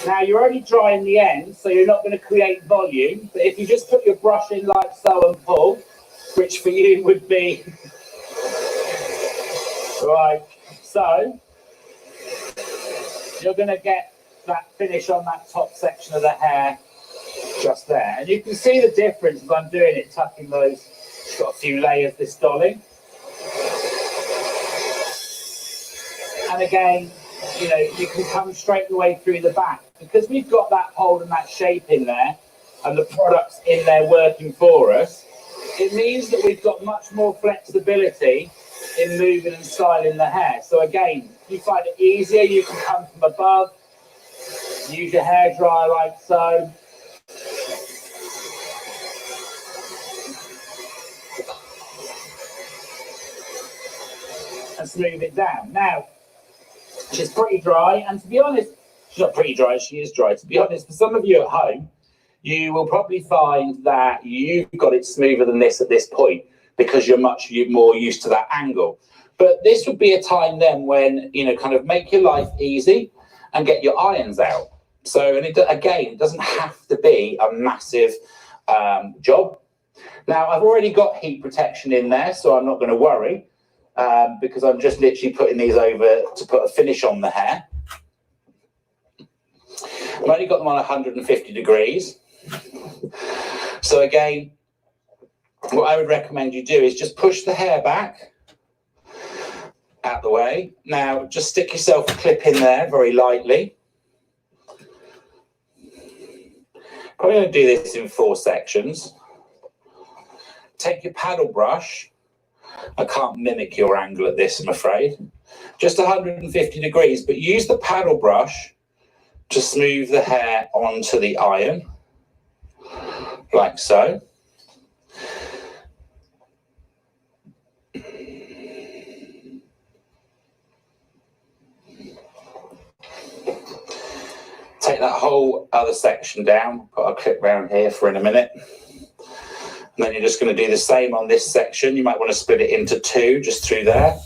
Now you're only drying the end, so you're not going to create volume, but if you just put your brush in like so and pull, which for you would be right, so you're going to get that finish on that top section of the hair just there. And you can see the difference as I'm doing it, tucking those. It's got a few layers, this dolly. And again, you can come straight the way through the back. Because we've got that hold and that shape in there, and the product's in there working for us, it means that we've got much more flexibility in moving and styling the hair. So again, if you find it easier, you can come from above, use your hairdryer like so. And smooth it down. Now, she's pretty dry, and to be honest, she's not pretty dry, she is dry. To be honest, for some of you at home, you will probably find that you've got it smoother than this at this point because you're much more used to that angle. But this would be a time then when, kind of make your life easy and get your irons out. So, and again, it doesn't have to be a massive job. Now, I've already got heat protection in there, so I'm not going to worry. Because I'm just literally putting these over to put a finish on the hair. I've only got them on 150 degrees. So again, what I would recommend you do is just push the hair back out the way. Now, just stick yourself a clip in there very lightly. Probably going to do this in 4 sections. Take your paddle brush. I can't mimic your angle at this, I'm afraid. Just 150 degrees, but use the paddle brush to smooth the hair onto the iron, like so. Take that whole other section down, put a clip round here for in a minute. And then you're just going to do the same on this section. You might want to split it into 2 just through there.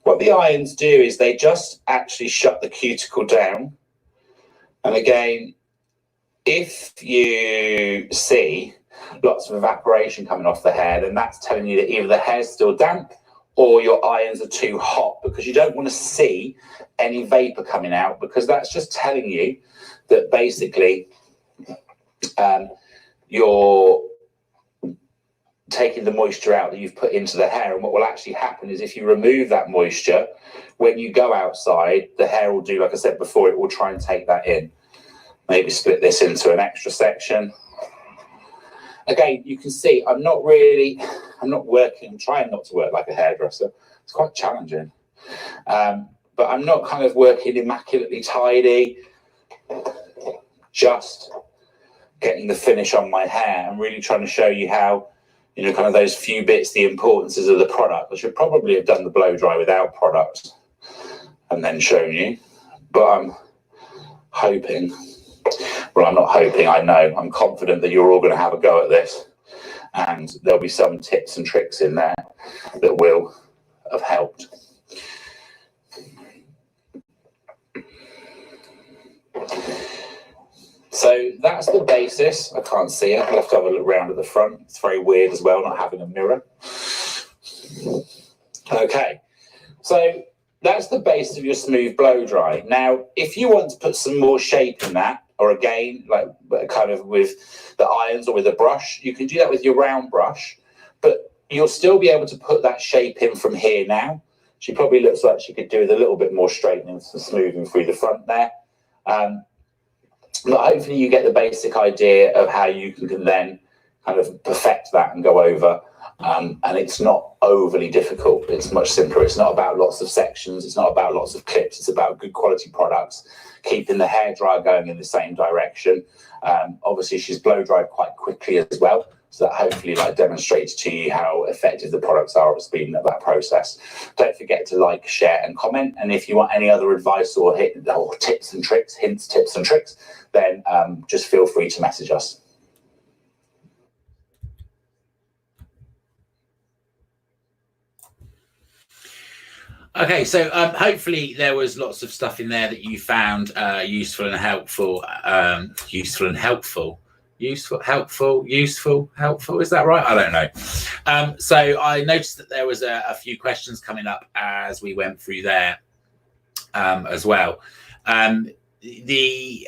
What the irons do is they just actually shut the cuticle down. And again, if you see lots of evaporation coming off the hair, then that's telling you that either the hair's still damp or your irons are too hot, because you don't want to see any vapor coming out, because that's just telling you that basically you're taking the moisture out that you've put into the hair. And what will actually happen is if you remove that moisture, when you go outside, the hair will do, like I said before, it will try and take that in. Maybe split this into an extra section. Again, you can see I'm not working, I'm trying not to work like a hairdresser. It's quite challenging. But I'm not kind of working immaculately tidy, just getting the finish on my hair. I'm really trying to show you how, you know, kind of those few bits, the importances of the product. I should probably have done the blow dry without product and then shown you, but I'm hoping, well, I'm not hoping, I know, I'm confident that you're all going to have a go at this, and there'll be some tips and tricks in there that will have helped. So that's the basis. I can't see it. I'll have to have a look round at the front. It's very weird as well, not having a mirror. Okay, so that's the base of your smooth blow dry. Now, if you want to put some more shape in that, or again, like kind of with the irons or with a brush, you can do that with your round brush, but you'll still be able to put that shape in from here now. She probably looks like she could do with a little bit more straightening and smoothing through the front there. But hopefully you get the basic idea of how you can then kind of perfect that and go over. And it's not overly difficult. It's much simpler. It's not about lots of sections. It's not about lots of clips. It's about good quality products, keeping the hair dryer going in the same direction. Obviously, she's blow dried quite quickly as well. So that hopefully demonstrates to you how effective the products are at speeding up that process. Don't forget to like, share and comment. And if you want any other advice or tips and tricks, hints, tips and tricks, then just feel free to message us. Okay, so hopefully there was lots of stuff in there that you found useful and helpful. Helpful. Is that right? I don't know. So I noticed that there was a few questions coming up as we went through there as well. The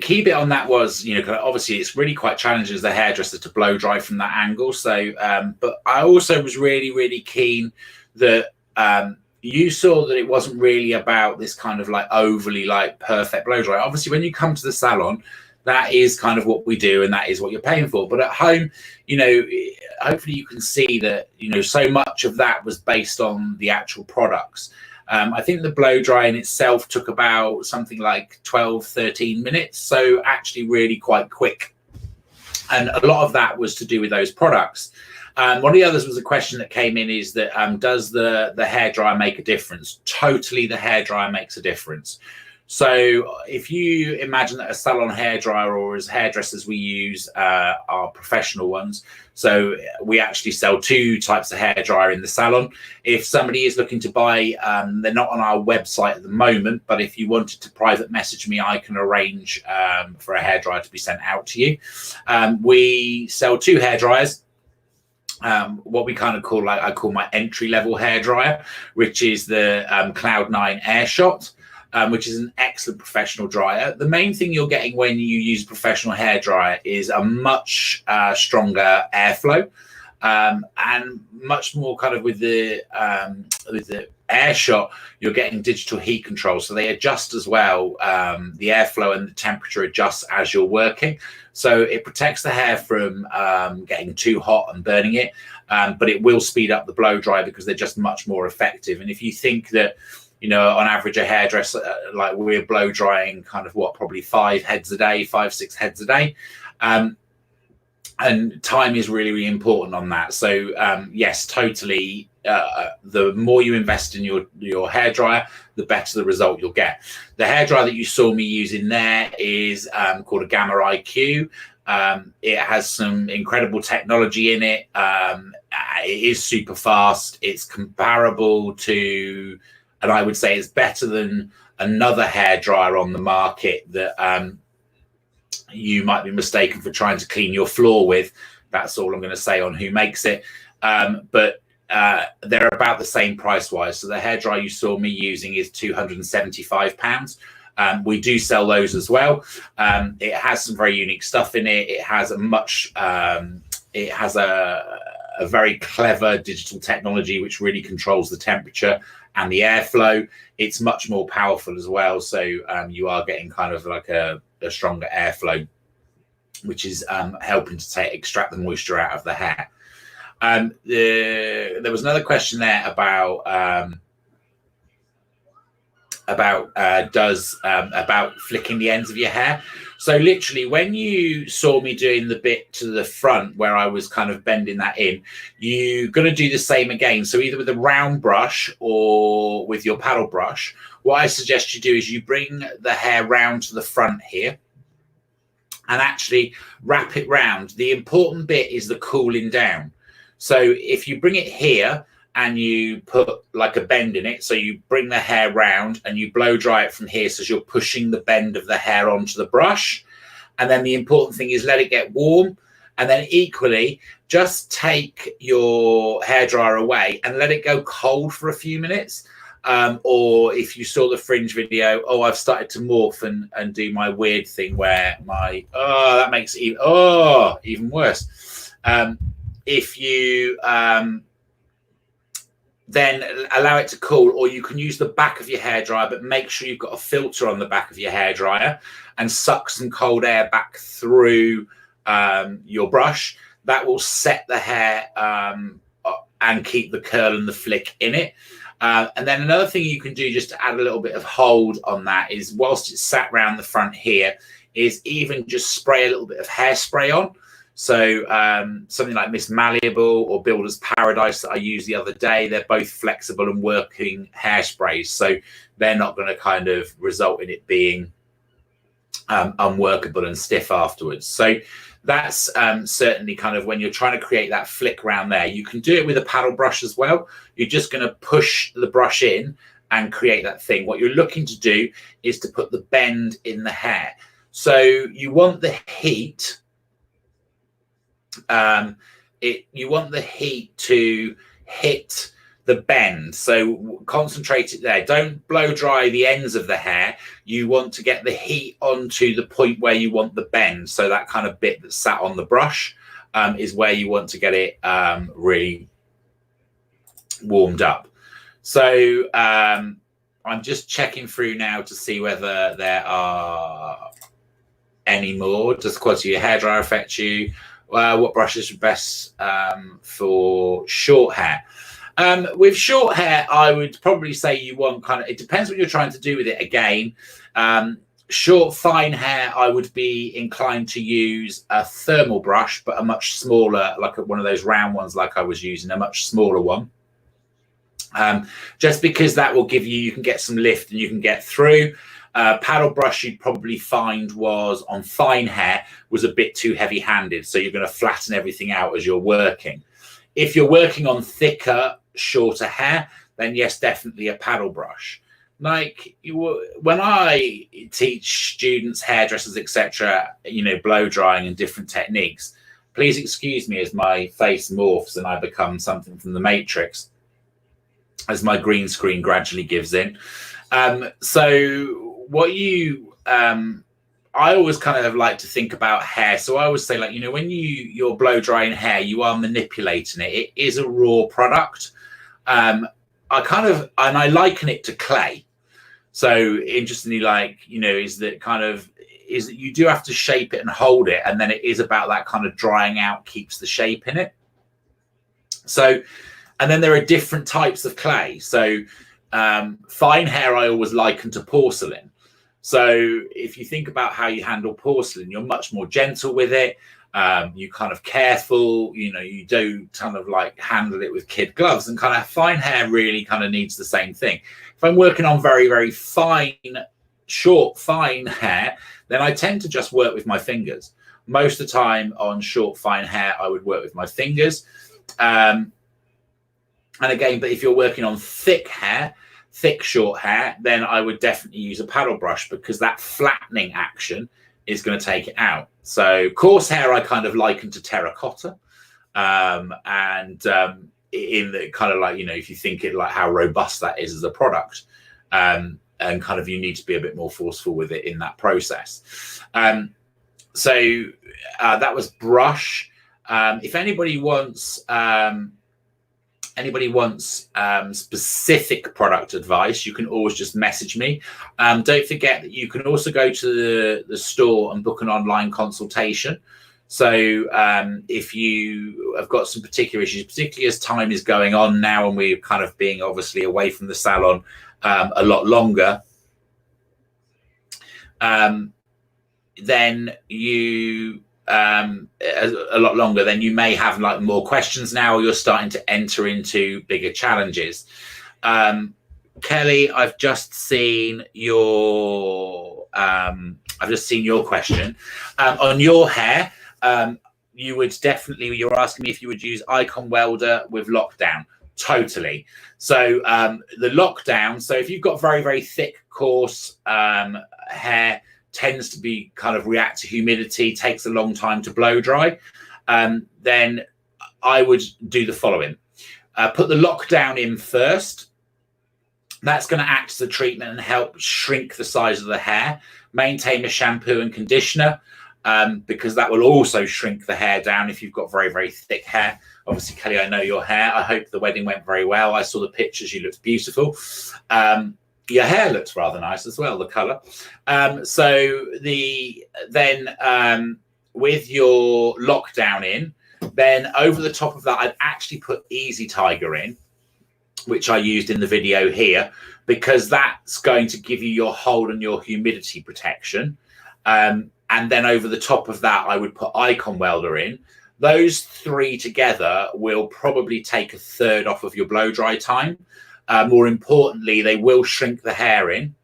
key bit on that was, obviously it's really quite challenging as a hairdresser to blow dry from that angle. So, but I also was really, really keen that you saw that it wasn't really about this kind of overly perfect blow dry. Obviously, when you come to the salon, that is kind of what we do and that is what you're paying for. But at home, hopefully you can see that, so much of that was based on the actual products. I think the blow dry in itself took about something like 12, 13 minutes. So actually really quite quick. And a lot of that was to do with those products. One of the others was a question that came in is that does the hairdryer make a difference? Totally, the hairdryer makes a difference. So if you imagine that a salon hairdryer, or as hairdressers we use our professional ones, so we actually sell two types of hairdryer in the salon. If somebody is looking to buy, they're not on our website at the moment, but if you wanted to private message me, I can arrange for a hairdryer to be sent out to you. We sell two hairdryers. What we kind of call, like I call my entry level hairdryer, which is the Cloud9 Airshot. Which is an excellent professional dryer. The main thing you're getting when you use a professional hairdryer is a much stronger airflow, and much more kind of with the Airshot, you're getting digital heat control, so they adjust as well. The airflow and the temperature adjusts as you're working, so it protects the hair from getting too hot and burning it, but it will speed up the blow dry because they're just much more effective. And if you think that, you know, on average, a hairdresser, like we're blow drying kind of probably 5 heads a day, 5-6 heads a day. And time is really, really important on that. So yes, totally. The more you invest in your hairdryer, the better the result you'll get. The hairdryer that you saw me using there is called a Gamma IQ. It has some incredible technology in it. It is super fast. It's comparable to, and I would say it's better than another hairdryer on the market that you might be mistaken for trying to clean your floor with. That's all I'm going to say on who makes it. But they're about the same price-wise. So the hairdryer you saw me using is £275. We do sell those as well. It has some very unique stuff in it. It has a very clever digital technology which really controls the temperature and the airflow. It's much more powerful as well, so you are getting kind of like a stronger airflow, which is helping to extract the moisture out of the hair. There was another question there about flicking the ends of your hair. So literally, when you saw me doing the bit to the front where I was kind of bending that in, you're going to do the same again. So either with a round brush or with your paddle brush, what I suggest you do is you bring the hair round to the front here and actually wrap it round. The important bit is the cooling down. So if you bring it here and you put like a bend in it, so you bring the hair round and you blow dry it from here, so you're pushing the bend of the hair onto the brush. And then the important thing is let it get warm, and then equally just take your hairdryer away and let it go cold for a few minutes. Or if you saw the fringe video, I've started to morph and do my weird thing where that makes it even worse. If you then allow it to cool, or you can use the back of your hairdryer, but make sure you've got a filter on the back of your hairdryer and suck some cold air back through your brush. That will set the hair and keep the curl and the flick in it. And then another thing you can do just to add a little bit of hold on that is, whilst it's sat round the front here, is even just spray a little bit of hairspray on. So something like Miss Malleable or Builder's Paradise that I used the other day, they're both flexible and working hairsprays. So they're not going to kind of result in it being unworkable and stiff afterwards. So that's certainly kind of when you're trying to create that flick around there. You can do it with a paddle brush as well. You're just going to push the brush in and create that thing. What you're looking to do is to put the bend in the hair. So you want the heat. You want the heat to hit the bend, so concentrate it there. Don't blow dry the ends of the hair. You want to get the heat onto the point where you want the bend, so that kind of bit that sat on the brush is where you want to get it really warmed up. So I'm just checking through now to see whether there are any more. Does the quality of your hairdryer affect you? What brushes are best for short hair? With short hair, I would probably say you want it depends what you're trying to do with it again. Short, fine hair, I would be inclined to use a thermal brush, but a much smaller, like one of those round ones like I was using, a much smaller one. Just because that will give you can get some lift and you can get through. Paddle brush you'd probably find was on fine hair was a bit too heavy handed. So you're going to flatten everything out as you're working. If you're working on thicker, shorter hair, then yes, definitely a paddle brush. Like when I teach students, hairdressers, etc., blow drying and different techniques, please excuse me as my face morphs and I become something from the Matrix as my green screen gradually gives in. So what I always kind of like to think about hair. So I always say, like, when you're blow drying hair, you are manipulating it. It is a raw product. I liken it to clay. So interestingly, is that you do have to shape it and hold it. And then it is about that kind of drying out, keeps the shape in it. So, and then there are different types of clay. So fine hair, I always liken to porcelain. So if you think about how you handle porcelain, you're much more gentle with it. You kind of careful, you do kind of like handle it with kid gloves, and kind of fine hair really kind of needs the same thing. If I'm working on very, very fine, short, fine hair, then I tend to just work with my fingers. Most of the time on short, fine hair, I would work with my fingers. And again, but if you're working on thick hair, thick, short hair, then I would definitely use a paddle brush, because that flattening action is going to take it out. So coarse hair, I kind of liken to terracotta. In the kind of like, if you think it like how robust that is as a product, and kind of you need to be a bit more forceful with it in that process. So that was brush. If anybody wants specific product advice, you can always just message me. Don't forget that you can also go to the store and book an online consultation. So if you have got some particular issues, particularly as time is going on now and we're kind of being obviously away from the salon a lot longer, then you then you may have like more questions now, or you're starting to enter into bigger challenges. Kelly, I've just seen your question on your hair. You're asking me if you would use Icon Welder with lockdown. Totally. So the lockdown, so if you've got very, very thick, coarse hair, tends to be kind of react to humidity, takes a long time to blow dry, then I would do the following. Put the lockdown in first. That's going to act as a treatment and help shrink the size of the hair. Maintain the shampoo and conditioner, because that will also shrink the hair down if you've got very, very thick hair. Obviously, Kelly, I know your hair. I hope the wedding went very well. I saw the pictures. You looked beautiful. Your hair looks rather nice as well, the color. With your lockdown in, then over the top of that, I'd actually put Easy Tiger in, which I used in the video here, because that's going to give you your hold and your humidity protection. And then over the top of that, I would put Icon Welder in. Those three together will probably take a third off of your blow dry time. More importantly, they will shrink the hair in,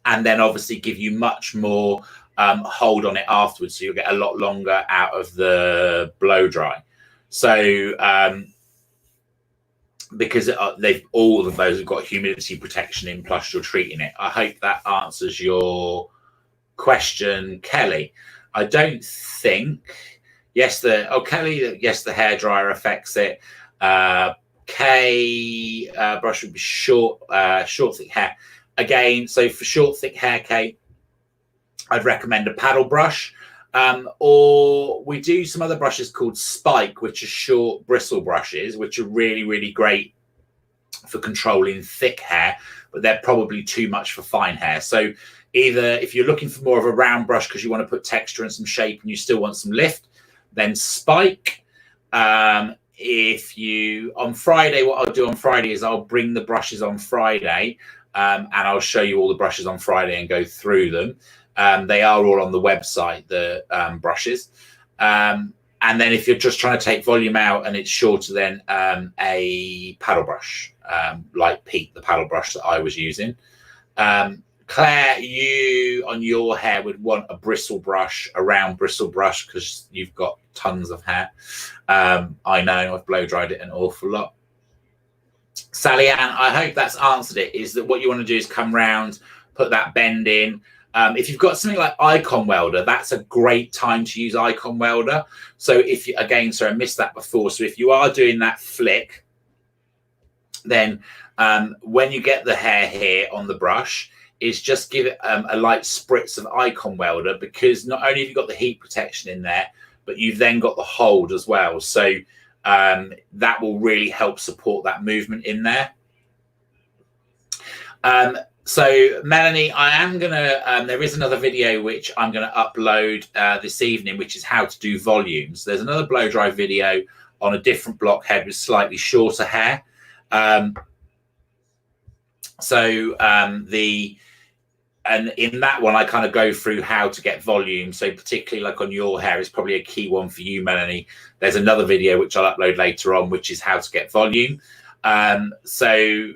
and then obviously give you much more hold on it afterwards. So you'll get a lot longer out of the blow dry. So because all of those have got humidity protection in, plus you're treating it. I hope that answers your question, Kelly. I don't think, Kelly, yes, the hairdryer affects it. Kay, brush would be short, thick hair. Again, so for short, thick hair, Kay, I'd recommend a paddle brush. Or we do some other brushes called Spike, which are short bristle brushes, which are really, really great for controlling thick hair, but they're probably too much for fine hair. So either if you're looking for more of a round brush because you want to put texture and some shape and you still want some lift, then Spike. If you, on Friday, what I'll do on Friday is I'll bring the brushes on Friday, and I'll show you all the brushes on Friday and go through them. They are all on the website, the brushes. And then if you're just trying to take volume out and it's shorter, then a paddle brush, like Pete, the paddle brush that I was using. Claire, you on your hair would want a bristle brush, a round bristle brush, because you've got tons of hair. I know, I've blow dried it an awful lot. Sally Ann, I hope that's answered it. Is that what you want to do is come round, put that bend in. If you've got something like Icon Welder, that's a great time to use Icon Welder. So if you, again, sorry, I missed that before. So if you are doing that flick, then when you get the hair here on the brush, is just give it a light spritz of Icon Welder, because not only have you got the heat protection in there, but you've then got the hold as well. So that will really help support that movement in there. So Melanie, I am gonna there is another video which I'm gonna upload this evening, which is how to do volumes. There's another blow dry video on a different blockhead with slightly shorter hair. And in that one, I kind of go through how to get volume. So particularly like on your hair is probably a key one for you, Melanie. There's another video which I'll upload later on, which is how to get volume. So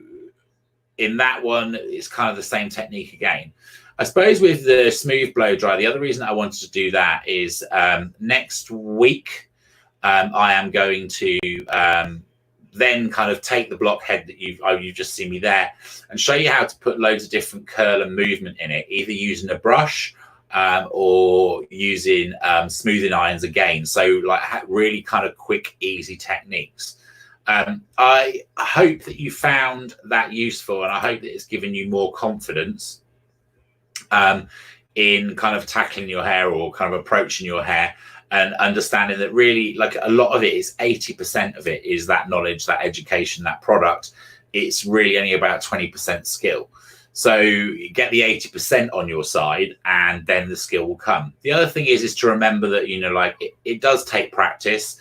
in that one, it's kind of the same technique again. I suppose with the smooth blow dry, the other reason I wanted to do that is next week, I am going to then kind of take the blockhead that you've just seen me there and show you how to put loads of different curl and movement in it, either using a brush or using smoothing irons again. So like really kind of quick, easy techniques. I hope that you found that useful, and I hope that it's given you more confidence in kind of tackling your hair or kind of approaching your hair, and understanding that really like a lot of it is 80% of it is that knowledge, that education, that product. It's really only about 20% skill. So you get the 80% on your side and then the skill will come. The other thing is to remember that, you know, like it does take practice.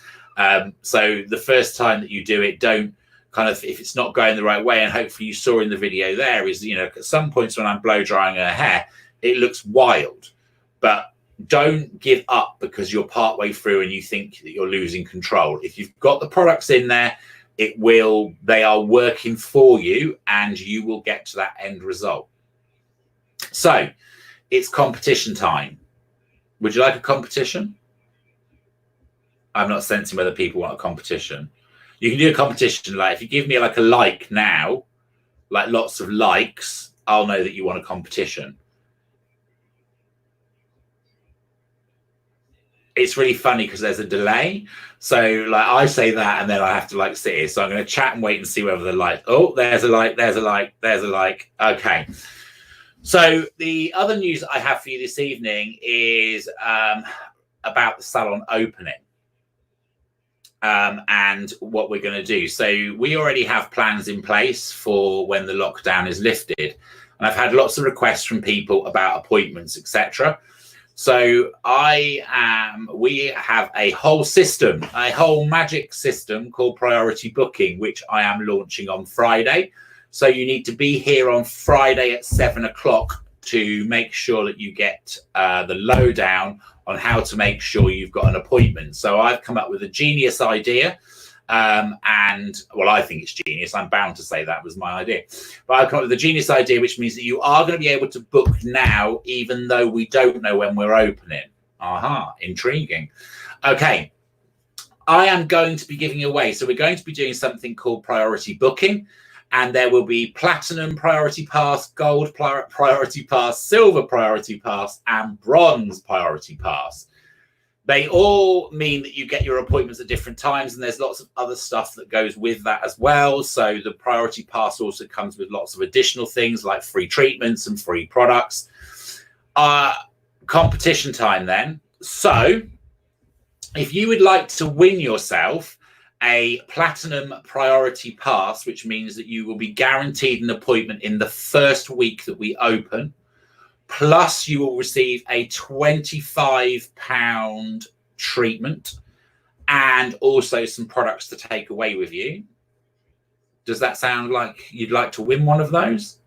So the first time that you do it, don't kind of, if it's not going the right way, and hopefully you saw in the video there is, you know, at some points when I'm blow drying her hair, it looks wild, but don't give up because you're partway through and you think that you're losing control. If you've got the products in there, they are working for you and you will get to that end result. So it's competition time. Would you like a competition? I'm not sensing whether people want a competition. You can do a competition. Like if you give me like a like now, like lots of likes, I'll know that you want a competition. It's really funny because there's a delay. So like I say that and then I have to like sit here. So I'm going to chat and wait and see whether the like, oh, there's a like, there's a like, there's a like. Okay. So the other news I have for you this evening is about the salon opening and what we're going to do. So we already have plans in place for when the lockdown is lifted. And I've had lots of requests from people about appointments, etc. So we have a whole system, a whole magic system called priority booking, which I am launching on Friday. So you need to be here on Friday at 7 o'clock to make sure that you get the lowdown on how to make sure you've got an appointment. So I've come up with a genius idea. And well, I think it's genius. I'm bound to say that was my idea, but I've come up with a genius idea, which means that you are going to be able to book now, even though we don't know when we're opening. Aha, intriguing. Okay, I am going to be giving away. So we're going to be doing something called priority booking, and there will be platinum priority pass, gold priority pass, silver priority pass, and bronze priority pass. They all mean that you get your appointments at different times, and there's lots of other stuff that goes with that as well. So the priority pass also comes with lots of additional things like free treatments and free products. Competition time then. So if you would like to win yourself a platinum priority pass, which means that you will be guaranteed an appointment in the first week that we open, plus you will receive a £25 treatment and also some products to take away with you. Does that sound like you'd like to win one of those?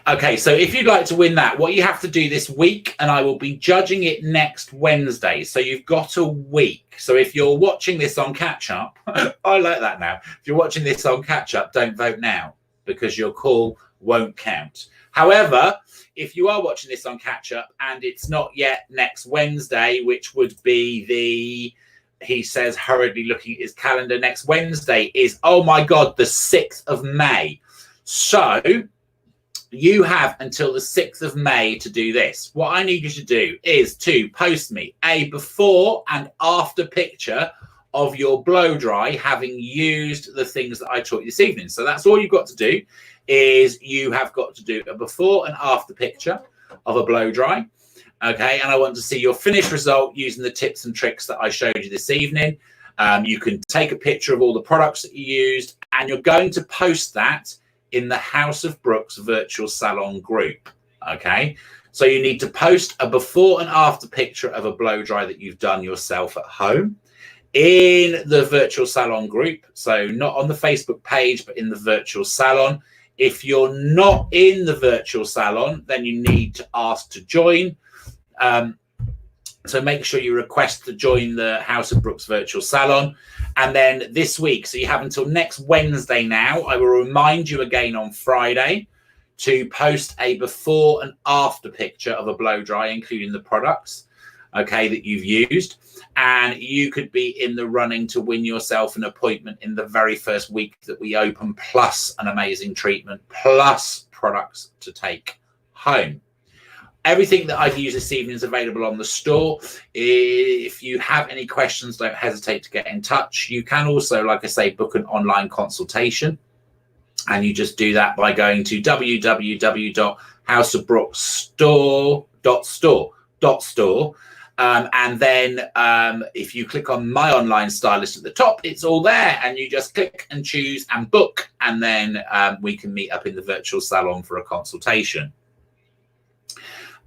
Okay, so if you'd like to win that, what you have to do this week, and I will be judging it next Wednesday. So you've got a week. So if you're watching this on catch up, I like that now. If you're watching this on catch up, don't vote now because your call won't count. However, if you are watching this on catch up and it's not yet next Wednesday, which would be he says hurriedly looking at his calendar, next Wednesday is, oh my God, the 6th of May. So you have until the 6th of May to do this. What I need you to do is to post me a before and after picture of your blow dry, having used the things that I taught you this evening. So that's all you've got to do, is you have got to do a before and after picture of a blow dry. Okay, and I want to see your finished result using the tips and tricks that I showed you this evening. You can take a picture of all the products that you used, and you're going to post that in the House of Brooks virtual salon group. Okay, so you need to post a before and after picture of a blow dry that you've done yourself at home in the virtual salon group. So not on the Facebook page, but in the virtual salon. If you're not in the virtual salon, then you need to ask to join. So make sure you request to join the House of Brooks virtual salon. And then this week, so you have until next Wednesday now, I will remind you again on Friday to post a before and after picture of a blow dry, including the products, okay, that you've used. And you could be in the running to win yourself an appointment in the very first week that we open, plus an amazing treatment, plus products to take home. Everything that I've used this evening is available on the store. If you have any questions, don't hesitate to get in touch. You can also, like I say, book an online consultation. And you just do that by going to www.houseofbrooksstore.store. And then if you click on My Online Stylist at the top, it's all there. And you just click and choose and book. And then we can meet up in the virtual salon for a consultation.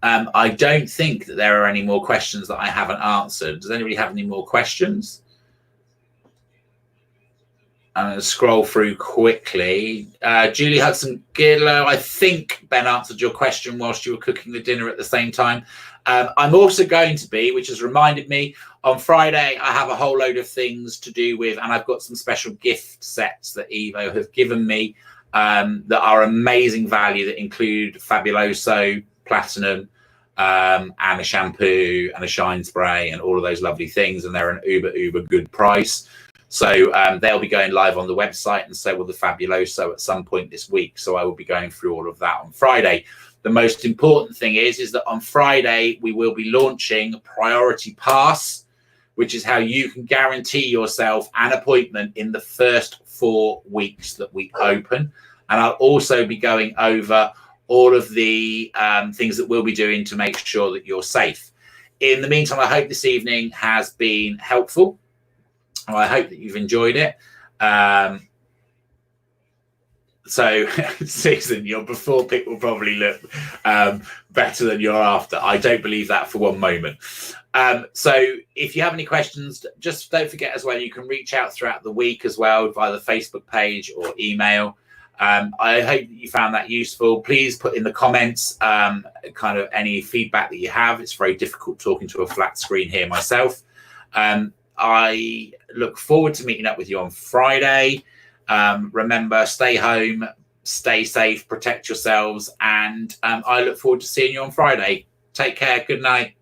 I don't think that there are any more questions that I haven't answered. Does anybody have any more questions? I'm going to scroll through quickly. Julie Hudson Gidlow, I think Ben answered your question whilst you were cooking the dinner at the same time. I'm also going to be, which has reminded me, on Friday, I have a whole load of things to do with, and I've got some special gift sets that Evo have given me that are amazing value, that include Fabuloso, Platinum, and a shampoo and a shine spray and all of those lovely things. And they're an uber good price. So they'll be going live on the website, and so will the Fabuloso at some point this week. So I will be going through all of that on Friday. The most important thing is that on Friday, we will be launching Priority Pass, which is how you can guarantee yourself an appointment in the first 4 weeks that we open. And I'll also be going over all of the things that we'll be doing to make sure that you're safe. In the meantime, I hope this evening has been helpful. I hope that you've enjoyed it. So, Susan, your before pic will probably look better than your after. I don't believe that for one moment. So if you have any questions, just don't forget as well, you can reach out throughout the week as well via the Facebook page or email. I hope that you found that useful. Please put in the comments kind of any feedback that you have. It's very difficult talking to a flat screen here myself. I look forward to meeting up with you on Friday. Remember, stay home, stay safe, protect yourselves, and I look forward to seeing you on Friday. Take care. Good night.